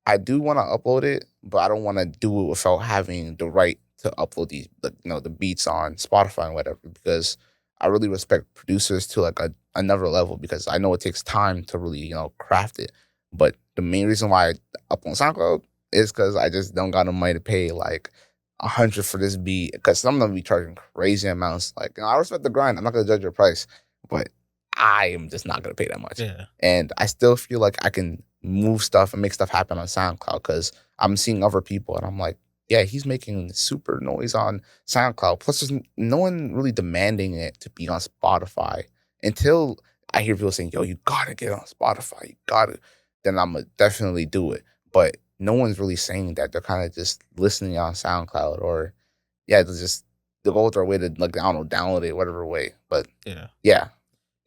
I do want to upload it, but I don't want to do it without having the right to upload the beats on Spotify and whatever, because I really respect producers to like another level, because I know it takes time to really craft it. But the main reason why I upload SoundCloud is because I just don't got no money to pay like 100 for this beat, because some of them be charging crazy amounts. Like, I respect the grind. I'm not gonna judge your price, but I am just not gonna pay that much. Yeah. And I still feel like I can move stuff and make stuff happen on SoundCloud, because I'm seeing other people and I'm like, yeah, he's making super noise on SoundCloud. Plus, there's no one really demanding it to be on Spotify until I hear people saying, yo, you gotta get on Spotify. You gotta. Then I'm gonna definitely do it. But no one's really saying that. They're kind of just listening on SoundCloud, or yeah, they'll go their way to, like, I don't know, download it whatever way. But Yeah. yeah.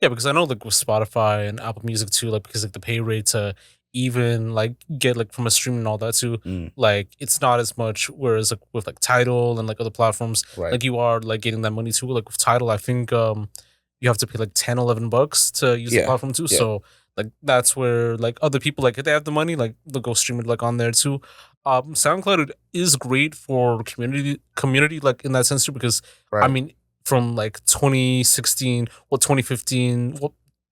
Yeah, because I know like with Spotify and Apple Music too, like because like the pay rate to even like get like from a stream and all that too, Mm, like it's not as much. Whereas like with like Tidal and like other platforms, right. like you are like getting that money too. Like with Tidal, I think you have to pay like 10, $11 to use the Yeah. platform too. Yeah. So like that's where like other people, like if they have the money, like they'll go stream it like on there too. SoundCloud is great for community like in that sense too, because I Right. mean from like 2016, 2015,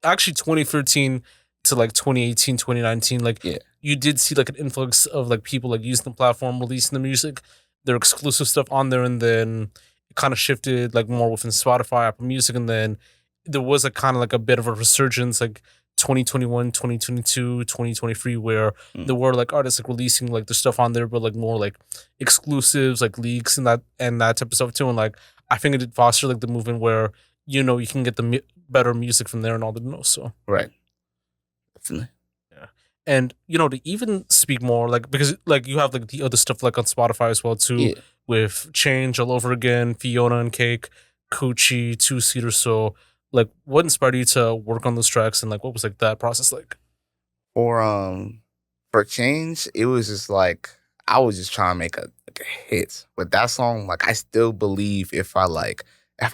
actually 2013 to like 2018, 2019, like Yeah. you did see like an influx of like people like using the platform, releasing the music, their exclusive stuff on there, and then it kind of shifted like more within Spotify, Apple Music, and then there was a kind of like a bit of a resurgence like 2021, 2022, 2023, where Mm, there were like artists like releasing like their stuff on there, but like more like exclusives, like leaks and that type of stuff too. And like I think it did foster like the movement where you can get the better music from there and all that. So right. Definitely. yeah, and to even speak more like because like you have like the other stuff like on Spotify as well too, Yeah. with Change All Over Again, Fiona and Cake, Coochie, Two Seater. So like, what inspired you to work on those tracks, and like what was like that process like? For for change, it was just like I was just trying to make a hit. But that song, like, I still believe if I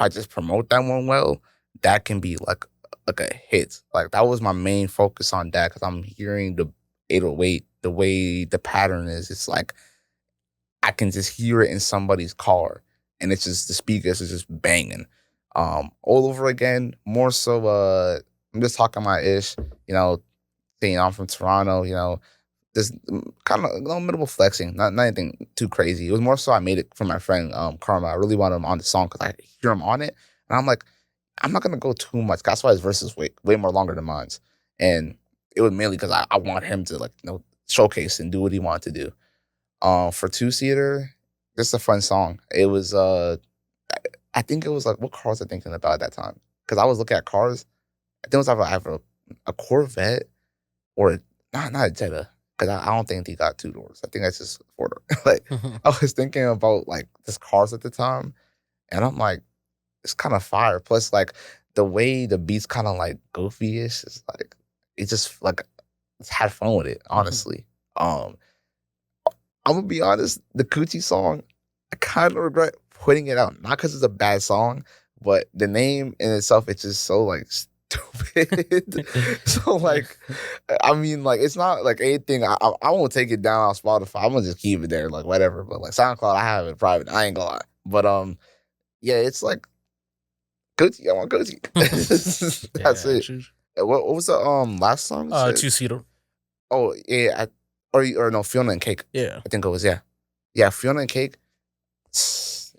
just promote that one well, that can be like a hit. Like, that was my main focus on that, because I'm hearing the 808, the way the pattern is. It's like I can just hear it in somebody's car, and it's just the speakers is just banging. All over again, more so. I'm just talking my ish, you know, saying I'm from Toronto, just kind of minimal flexing, not anything too crazy. It was more so I made it for my friend Karma. I really wanted him on the song because I hear him on it, and I'm like, I'm not gonna go too much. That's why his verse is way more longer than mine's, and it was mainly because I want him to showcase and do what he wanted to do. For Two Seater, just a fun song. It was I think it was like, what car was I thinking about at that time? Because I was looking at cars. I think it was either a Corvette or not a Jetta, because I don't think he got two doors. I think that's just four door. Like, I was thinking about like just cars at the time, and I'm like, it's kind of fire. Plus, like, the way the beats kind of like goofy-ish is like, it just like, just had fun with it, honestly. Um, I'm gonna be honest, the Coochie song, I kind of regret putting it out. Not because it's a bad song, but the name in itself, it's just so like stupid. So like, I mean, like, it's not like anything. I won't take it down on Spotify. I'm gonna just keep it there, like, whatever. But like SoundCloud, I have it private. I ain't gonna lie. But yeah, it's like Coochie. I want Coochie. That's Yeah, it. What was the last song you said? Two Seater. Oh yeah, or no, Fiona and Cake. Yeah. I think it was, yeah, Fiona and Cake.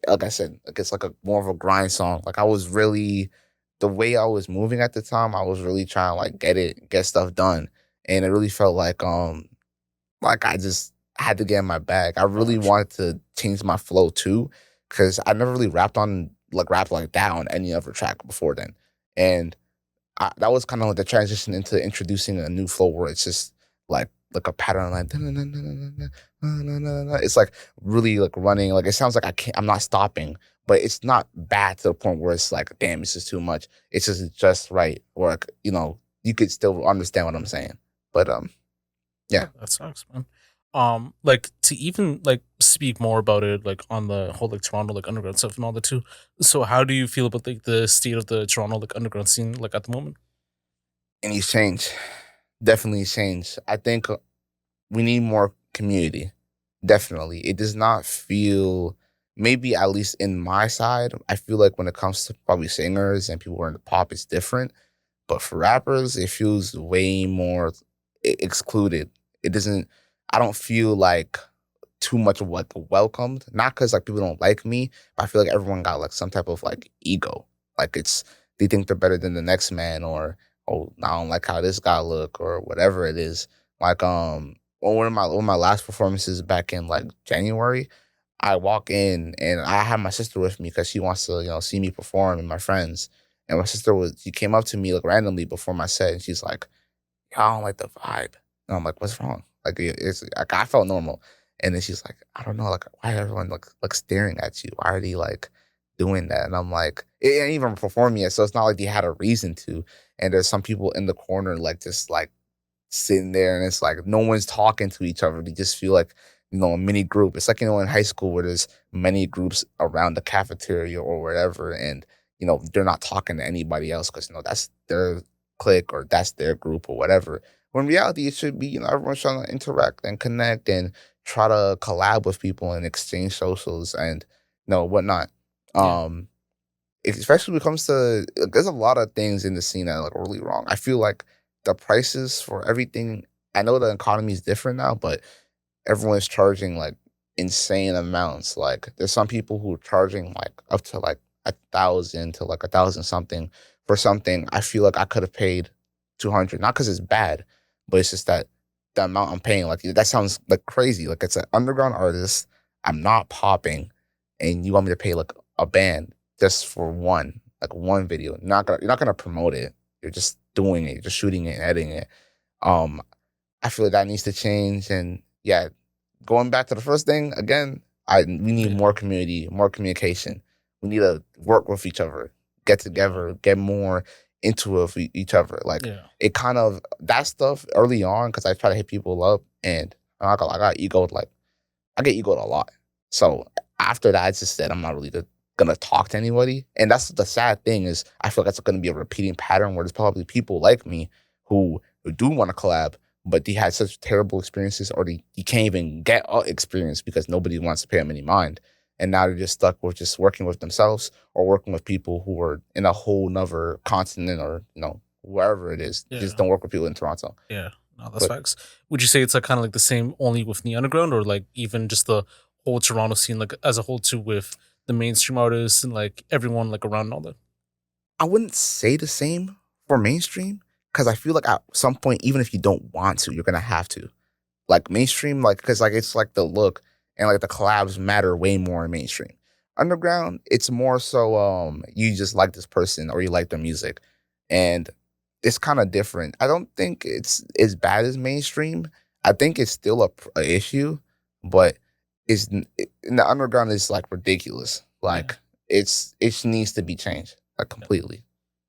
Like I said, like, it's like a more of a grind song. Like, I was really, the way I was moving at the time, I was really trying to like get stuff done, and it really felt like like I just had to get in my bag. I really Gotcha. wanted to change my flow too, because I never really rapped like that on any other track before then, and that was kind of like the transition into introducing a new flow where it's just like a pattern like it's like really like running, like it sounds like I'm not stopping, but it's not bad to the point where it's like, damn, this is too much. It's just right, or like, you could still understand what I'm saying. But yeah. Yeah, that sucks, man. Like to even like speak more about it, like on the whole like Toronto like underground stuff and all that too. So how do you feel about like the state of the Toronto like underground scene like at the moment? And he's changed, definitely changed. I think we need more community. Definitely. It does not feel, maybe at least in my side, I feel like when it comes to probably singers and people who are into pop, it's different. But for rappers, it feels way more excluded. It doesn't, I don't feel like too much of like welcomed. Not because like people don't like me, but I feel like everyone got like some type of like ego. Like they think they're better than the next man, or oh, I don't like how this guy look, or whatever it is. Like one of my last performances back in like January, I walk in and I have my sister with me because she wants to, see me perform and my friends. And my sister she came up to me like randomly before my set and she's like, I don't like the vibe. And I'm like, what's wrong? Like it's like I felt normal. And then she's like, I don't know, like why everyone like staring at you? Why are they like doing that? And I'm like, it ain't even performing yet, so it's not like they had a reason to. And there's some people in the corner like just like sitting there and it's like no one's talking to each other. They just feel like, a mini group. It's like, in high school where there's many groups around the cafeteria or whatever, and they're not talking to anybody else because that's their clique or that's their group or whatever. When in reality it should be, everyone's trying to interact and connect and try to collab with people and exchange socials and whatnot. Yeah. Um Especially when it comes to there's a lot of things in the scene that are like really wrong. I feel like the prices for everything. I know the economy is different now, but everyone's charging like insane amounts. Like there's some people who are charging like up to like 1,000 to like 1,000 something for something. I feel like I could have paid 200, not because it's bad, but it's just that the amount I'm paying, like that sounds like crazy. Like it's an underground artist. I'm not popping, and you want me to pay like a band just for one video. You're not gonna promote it. You're just doing it. You're just shooting it and editing it. Um, I feel like that needs to change. And yeah, going back to the first thing again, we need Yeah. more community, more communication. We need to work with each other, get together, get more into it with each other. Like Yeah. it kind of that stuff early on because I try to hit people up and I got egoed like I get egoed a lot. So after that, I just said I'm not really gonna talk to anybody. And that's the sad thing is I feel like that's gonna be a repeating pattern where there's probably people like me who do want to collab, but they had such terrible experiences or you can't even get a experience because nobody wants to pay them any mind. And now they're just stuck with just working with themselves or working with people who are in a whole nother continent or, wherever it is. Just Yeah. don't work with people in Toronto. Yeah. No, that's But facts. Would you say it's like kind of like the same only with the underground, or like even just the whole Toronto scene like as a whole too, with the mainstream artists and like everyone like around and all that? I wouldn't say the same for mainstream because I feel like at some point, even if you don't want to, you're gonna have to. Like mainstream, like because like it's like the look and like the collabs matter way more in mainstream. Underground, it's more so you just like this person or you like their music, and it's kind of different. I don't think it's as bad as mainstream. I think it's still a issue, but in the underground is like ridiculous. Yeah. Like it needs to be changed like completely.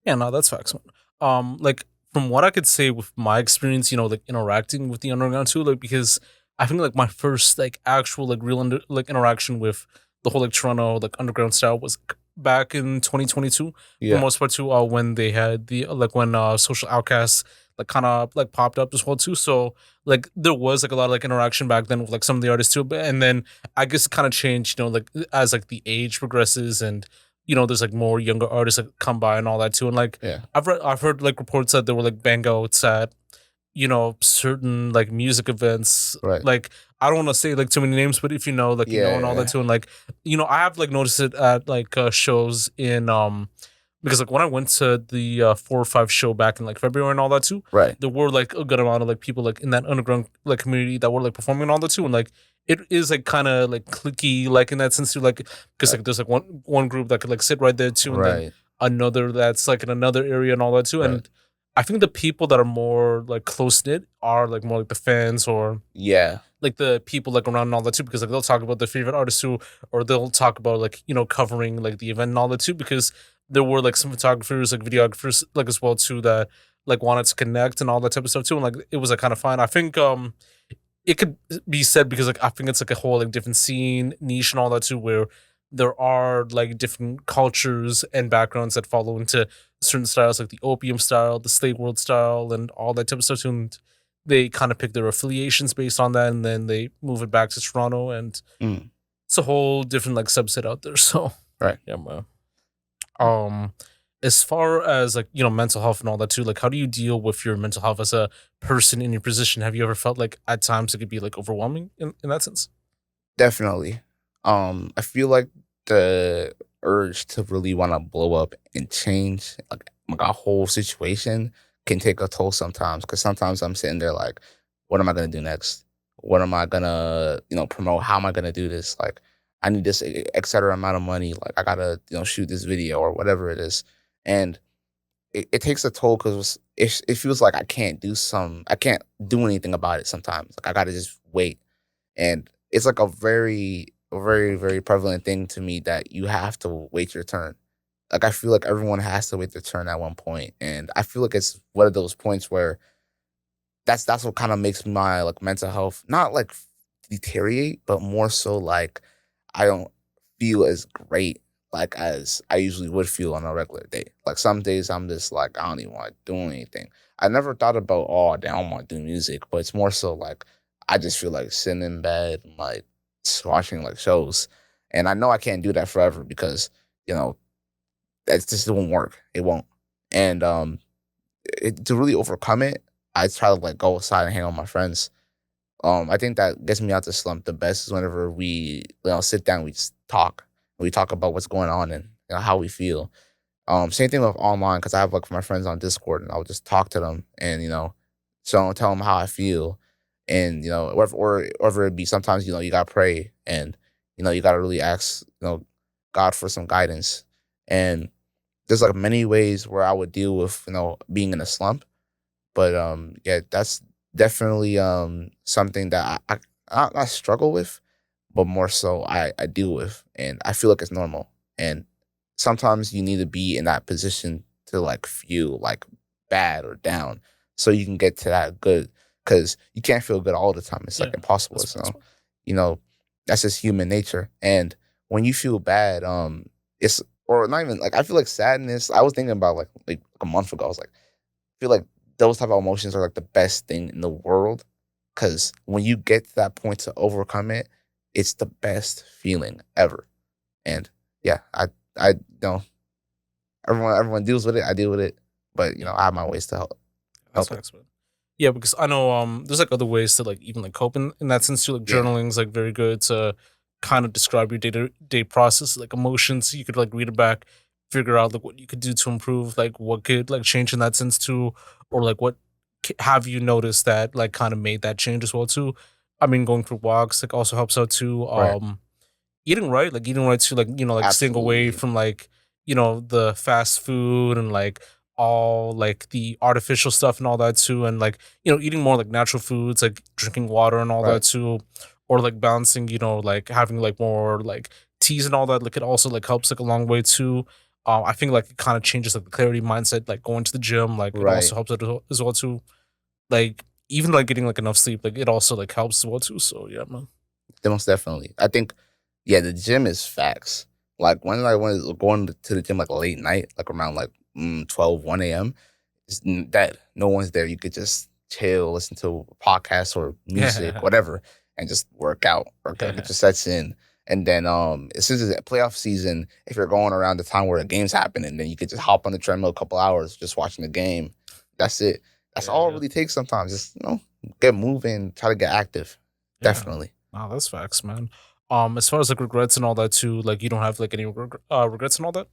Yeah, no, that's facts. Like from what I could say with my experience, like interacting with the underground too, like because I think like my first like actual like real like interaction with the whole like Toronto like underground style was back in 2022 for the Yeah, most part too. When they had the like when Social Outcasts like kind of like popped up as well too. So like there was like a lot of like interaction back then with like some of the artists too. But and then I guess it kind of changed, like as like the age progresses and there's like more younger artists that come by and all that too. And like yeah, I've heard like reports that there were like bangouts at certain like music events. right. Like I don't want to say like too many names, but if like and all that Yeah, too. And like I have like noticed it at like shows in because like when I went to the 4 or 5 show back in like February and all that too, Right. there were like a good amount of like people like in that underground like community that were like performing and all that too, and like it is like kind of like clicky like in that sense too, like because like there's like one group that could like sit right there too, and then Right. another that's like in another area and all that too, Right. and I think the people that are more like close knit are like more like the fans or Yeah. like the people like around and all that too, because like they'll talk about their favorite artists too, or they'll talk about like covering like the event and all that too, because there were like some photographers like videographers like as well too that like wanted to connect and all that type of stuff too, and like it was like kind of fun. I think it could be said because like I think it's like a whole like different scene niche and all that too, where there are like different cultures and backgrounds that follow into certain styles, like the opium style, the slave world style, and all that type of stuff too. And they kind of pick their affiliations based on that, and then they move it back to Toronto, and Mm. it's a whole different like subset out there. So Right. yeah, man. Um, as far as like mental health and all that too, like how do you deal with your mental health as a person in your position? Have you ever felt like at times it could be like overwhelming in that sense? Definitely. I feel like the urge to really want to blow up and change like a whole situation can take a toll sometimes. Because sometimes I'm sitting there like, what am I gonna do next? What am I gonna promote? How am I gonna do this? Like, I need this X certain amount of money. Like, I gotta shoot this video or whatever it is, and it takes a toll because it feels like I can't do anything about it. Sometimes like I gotta just wait, and it's like very prevalent thing to me that you have to wait your turn. Like I feel like everyone has to wait their turn at one point, and I feel like it's one of those points where that's what kind of makes my like mental health not like deteriorate, but more so like I don't feel as great like as I usually would feel on a regular day. Like some days I'm just like I don't even want to do anything. I never thought about damn, I want to do music, but it's more so like I just feel like sitting in bed and like just watching like shows, and I know I can't do that forever because you know that just won't work. It won't, and to really overcome it, I try to like go outside and hang out with my friends. I think that gets me out the slump the best is whenever we sit down, we just talk. We talk about what's going on and how we feel. Same thing with online because I have like my friends on Discord and I'll just talk to them and so tell them how I feel and whatever it be. Sometimes you gotta pray and you gotta really ask God for some guidance. And there's like many ways where I would deal with being in a slump, but yeah, that's definitely something that I struggle with, but more so I deal with, and I feel like it's normal. And sometimes you need to be in that position to like feel like bad or down, so you can get to that good. Because you can't feel good all the time; it's like Yeah, impossible. that's So, you know, that's just human nature. And when you feel bad, it's or not even like I feel like sadness. I was thinking about like a month ago. I was like, I feel like those type of emotions are like the best thing in the world because when you get to that point to overcome it, it's the best feeling ever. And yeah, I everyone deals with it. I deal with it, but yeah. I have my ways to That's help it. facts, man. Yeah, because I know there's like other ways to like even like cope in that sense too. Like Yeah, journaling is like very good to kind of describe your day to day process, like emotions. You could like read it back, figure out like what you could do to improve, like what could like change in that sense too, or like what have you noticed that like kind of made that change as well too. I mean, going for walks like also helps out too. right. Eating right too, like like staying away Absolutely. from like the fast food and like all like the artificial stuff and all that too, and like eating more like natural foods, like drinking water and all Right. that too, or like balancing, like having like more like teas and all that. Like it also like helps like a long way too. I think like it kind of changes like the clarity mindset, like going to the gym, like it also Right. helps it as well too. Like even like getting like enough sleep, like it also like helps as well too. So yeah, man. Most definitely. I think, yeah, the gym is facts. Like when I went going to the gym like late night, like around like 12, 1 a.m., it's dead. No one's there. You could just chill, listen to a podcast or music, Yeah, whatever, and just work out, get yeah, your sets in. And then since it's a playoff season, if you're going around the time where the game's happening, then you could just hop on the treadmill a couple hours just watching the game. That's it. That's all it yeah, really takes sometimes. Just get moving, try to get active. yeah. Definitely. Oh, that's facts, man. As far as like regrets and all that too, like you don't have like any regrets and all that.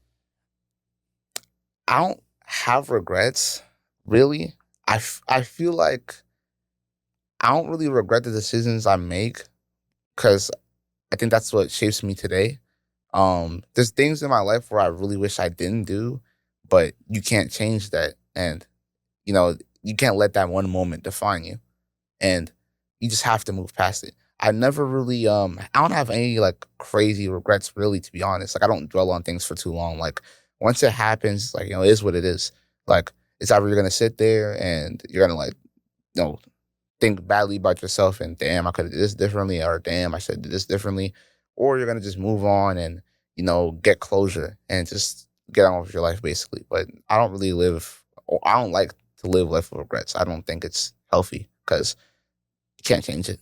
I don't have regrets, really. I feel like I don't really regret the decisions I make because I think that's what shapes me today. There's things in my life where I really wish I didn't do, but you can't change that. And, you know, you can't let that one moment define you. And you just have to move past it. I never really I don't have any like crazy regrets really, to be honest. Like I don't dwell on things for too long. Like once it happens, like, it is what it is. Like it's either you're gonna sit there and you're gonna like, you know, think badly about yourself and damn, I could have did this differently, or damn, I should have did this differently. Or you're gonna just move on and, get closure and just get on with your life basically. But I don't really live or I don't like to live life with regrets. I don't think it's healthy because you can't change it.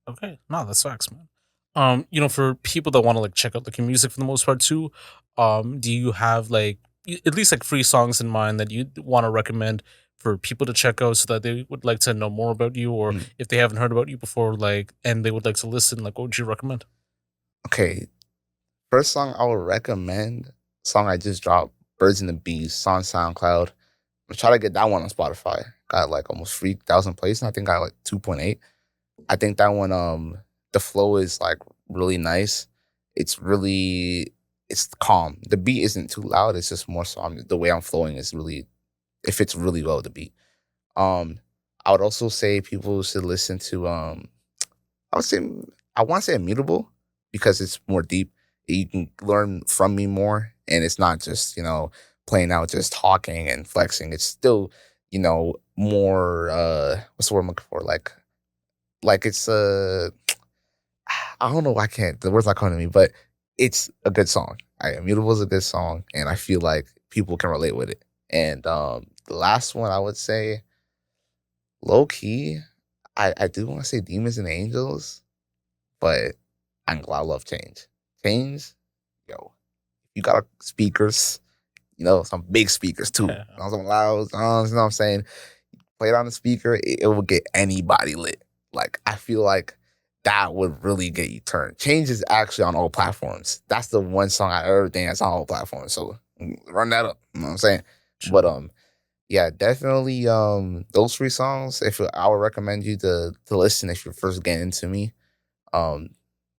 Okay, no, that's facts, man. For people that want to like check out like your music for the most part too, do you have like at least like free songs in mind that you want to recommend for people to check out so that they would like to know more about you, or Mm. if they haven't heard about you before, like and they would like to listen, like what would you recommend? Okay, first song I would recommend, song I just dropped, Birds and the Bees, it's on SoundCloud. I'm trying to get that one on Spotify. Got like almost 3,000 plays, and I think I got like 2.8. I think that one, the flow is like really nice. It's really, it's calm. The beat isn't too loud. It's just more so the way I'm flowing is really, it fits really well with the beat. Um, I would also say people should listen to, I would say, I want to say Immutable because it's more deep. You can learn from me more, and it's not just, playing out, just talking and flexing. It's still, more, what's the word I'm looking for? Like it's I don't know why I can't the words not coming to me, but it's a good song. Immutable is a good song, and I feel like people can relate with it. And the last one I would say, low key, I do want to say Demons and Angels, but I love Change. Change, yo, you got speakers, some big speakers too. Yeah. Some loud songs, you know what I'm saying? Play it on the speaker, it will get anybody lit. Like I feel like that would really get you turned. Change is actually on all platforms. That's the one song I ever dance on all platforms. So run that up. You know what I'm saying? But Sure. yeah, definitely those three songs. If I would recommend you to listen if you're first getting into me. Um,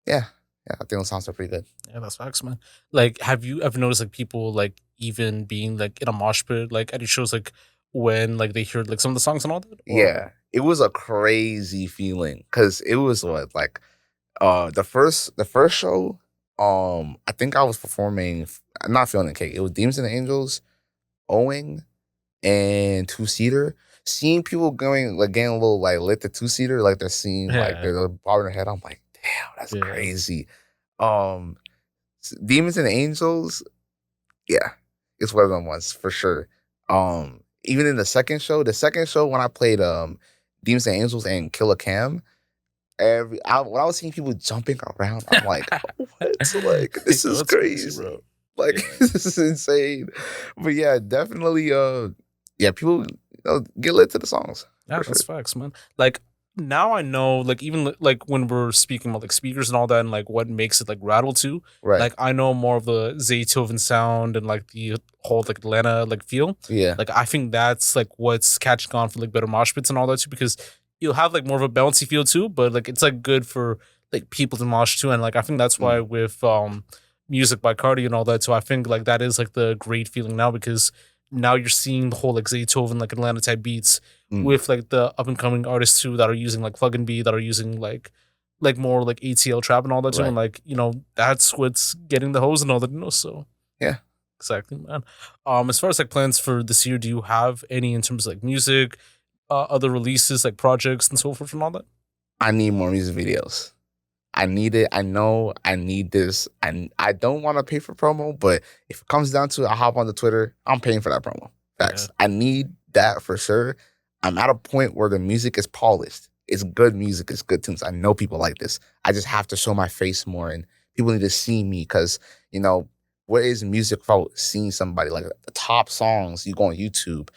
yeah, yeah, I think those songs are pretty good. Yeah, that's facts, man. Like, have you ever noticed like people like even being like in a mosh pit, like at your shows, like when like they hear like some of the songs and all that, or Yeah, it was a crazy feeling because it was what like the first show, I think I was performing not feeling the cake. It was Demons and Angels, Owing, and Two Seater. Seeing people going like getting a little like lit the Two Seater, like they're seeing like yeah, they're bobbing their head. I'm like, damn, that's yeah, crazy. Um Demons and Angels, yeah, it's one of them ones for sure. Even in the second show when I played Demons and Angels and Killer Cam, when I was seeing people jumping around, I'm like, what? Like, this Yo, is that's crazy, crazy. bro. Like, Yeah. this is insane. But yeah, definitely, yeah, people get lit to the songs Yeah, for that's sure. facts, man. Like now I know, like even like when we're speaking about like speakers and all that, and like what makes it like rattle too. Right. Like I know more of the Zaytoven sound and like the whole like Atlanta like feel. Yeah. Like I think that's like what's catching on for like better mosh pits and all that too, because you'll have like more of a bouncy feel too, but like it's like good for like people to mosh too, and like I think that's why Mm, with music by Cardi and all that too, I think like that is like the great feeling now because now you're seeing the whole like Zaytoven like Atlanta type beats mm, with like the up and coming artists too that are using like plug and B that are using like more like ATL trap and all that too, and right. like that's what's getting the hose and all that, so Yeah. exactly, man. As far as like plans for this year, do you have any in terms of like music, other releases like projects and so forth and all that? I need more music videos. I need it. I know I need this. And I don't want to pay for promo, but if it comes down to it, I hop on the Twitter, I'm paying for that promo. Yeah, Facts. I need that for sure. I'm at a point where the music is polished. It's good music. It's good tunes. I know people like this. I just have to show my face more and people need to see me because, you know, what is music without seeing somebody? Like the top songs, you go on YouTube,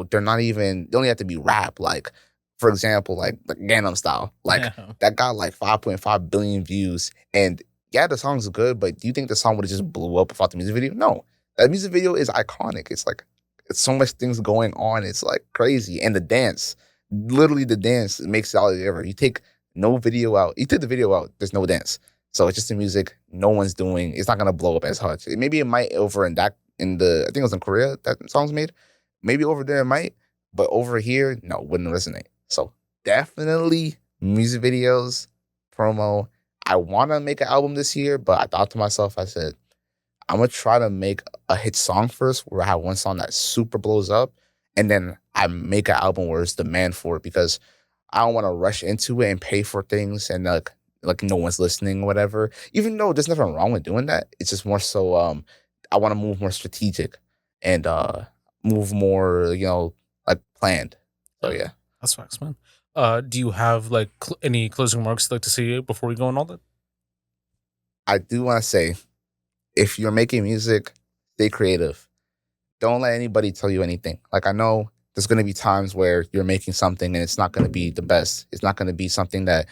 they're not even, they only have to be rap. Like, for example, like the Gangnam Style. Like, yeah, that got like 5.5 billion views. And yeah, the song's good, but do you think the song would have just blew up without the music video? No. That music video is iconic. It's like it's so much things going on. It's like crazy. And the dance, literally the dance makes it all ever. You take no video out. You take the video out, there's no dance. So it's just the music no one's doing. It's not gonna blow up as much. Maybe it might over in the I think it was in Korea that song's made. Maybe over there it might, but over here, no, wouldn't resonate. So definitely music videos, promo. I wanna make an album this year, but I thought to myself, I said, I'm gonna try to make a hit song first, where I have one song that super blows up, and then I make an album where it's demand for it, because I don't want to rush into it and pay for things and like no one's listening or whatever. Even though there's nothing wrong with doing that, it's just more so I want to move more strategic and move more like planned. So yeah, That's facts, man. Do you have like any closing remarks you'd like to say before we go on all that? I do want to say, if you're making music, stay creative. Don't let anybody tell you anything. Like, I know there's going to be times where you're making something and it's not going to be the best. It's not going to be something that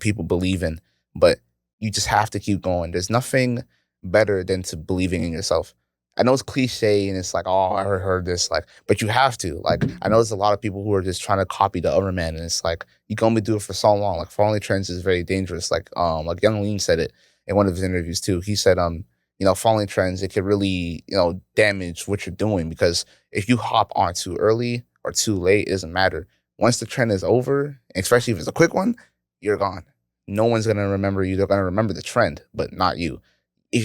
people believe in, but you just have to keep going. There's nothing better than to believing in yourself. I know it's cliche and it's like, oh, I heard this, like, but you have to. Like, I know there's a lot of people who are just trying to copy the other man, and it's like you can only do it for so long. Like, following trends is very dangerous. Like Young Lean said it in one of his interviews too. He said, following trends, it could really, damage what you're doing, because if you hop on too early or too late, it doesn't matter. Once the trend is over, especially if it's a quick one, you're gone. No one's going to remember you. They're going to remember the trend, but not you.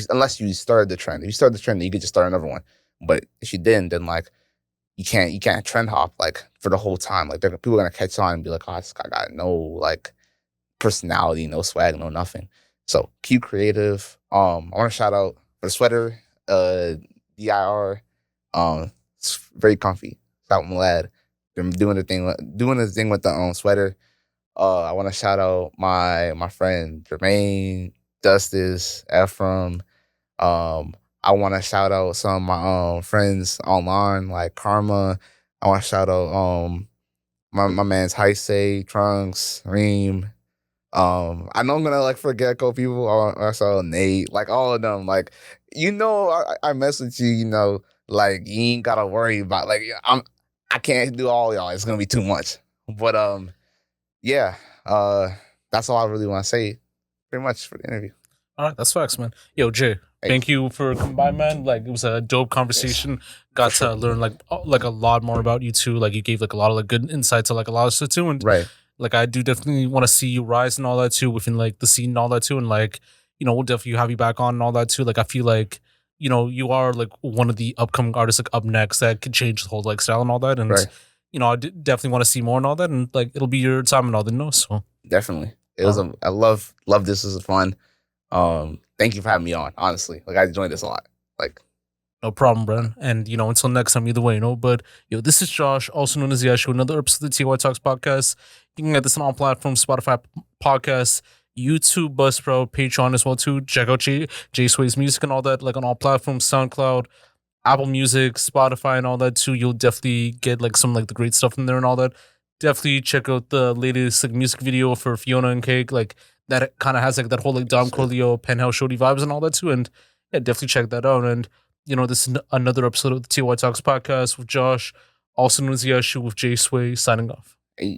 Unless you started the trend. If you started the trend, you could just start another one. But if you didn't, then like you can't trend hop like for the whole time. Like people are going to catch on and be like, oh, this guy got no like personality, no swag, no nothing. So keep creative. I want to shout out for the sweater, DIR. It's very comfy. Shout out Mlad. Been doing the thing with the sweater. I want to shout out my friend Jermaine, Justice, Ephraim. I want to shout out some of my friends online like Karma. I want to shout out my man's Heisei, Trunks, Reem. I know I'm gonna like forget a couple people. I saw Nate, like all of them. Like, I mess with you. Like you ain't gotta worry about like I can't do all y'all. It's gonna be too much. But yeah. That's all I really want to say, pretty much, for the interview. All right, that's facts, man. Yo, Jay, Hey. thank you for coming by, man. Like, it was a dope conversation. Yes. Got to learn like a lot more about you too. Like, you gave like a lot of like good insights to like a lot of stuff too, and Right. like I do definitely want to see you rise and all that too within like the scene and all that too, and like we'll definitely have you back on and all that too. Like, I feel like you are like one of the upcoming artists like up next that could change the whole like style and all that, and Right. I definitely want to see more and all that, and like it'll be your time and all that. So Definitely, it was I love this. This was fun. Thank you for having me on. Honestly, like I enjoyed this a lot. Like, no problem, Bren. And until next time, either way, But this is Josh, also known as Yashu, another episode of the TLOY Talks podcast. You can get this on all platforms: Spotify podcasts, YouTube, Buzzsprout, Patreon as well too. Check out Jaeswae's music and all that, like on all platforms: SoundCloud, Apple Music, Spotify, and all that too. You'll definitely get like some like the great stuff in there and all that. Definitely check out the latest like music video for Fiona and Cake. Like that kind of has like that whole like Dom Corleo penthouse shorty vibes and all that too. And yeah, definitely check that out. And this is another episode of the TLOY Talks podcast with Josh, also known as Yashu, with Jaeswae, signing off. hey.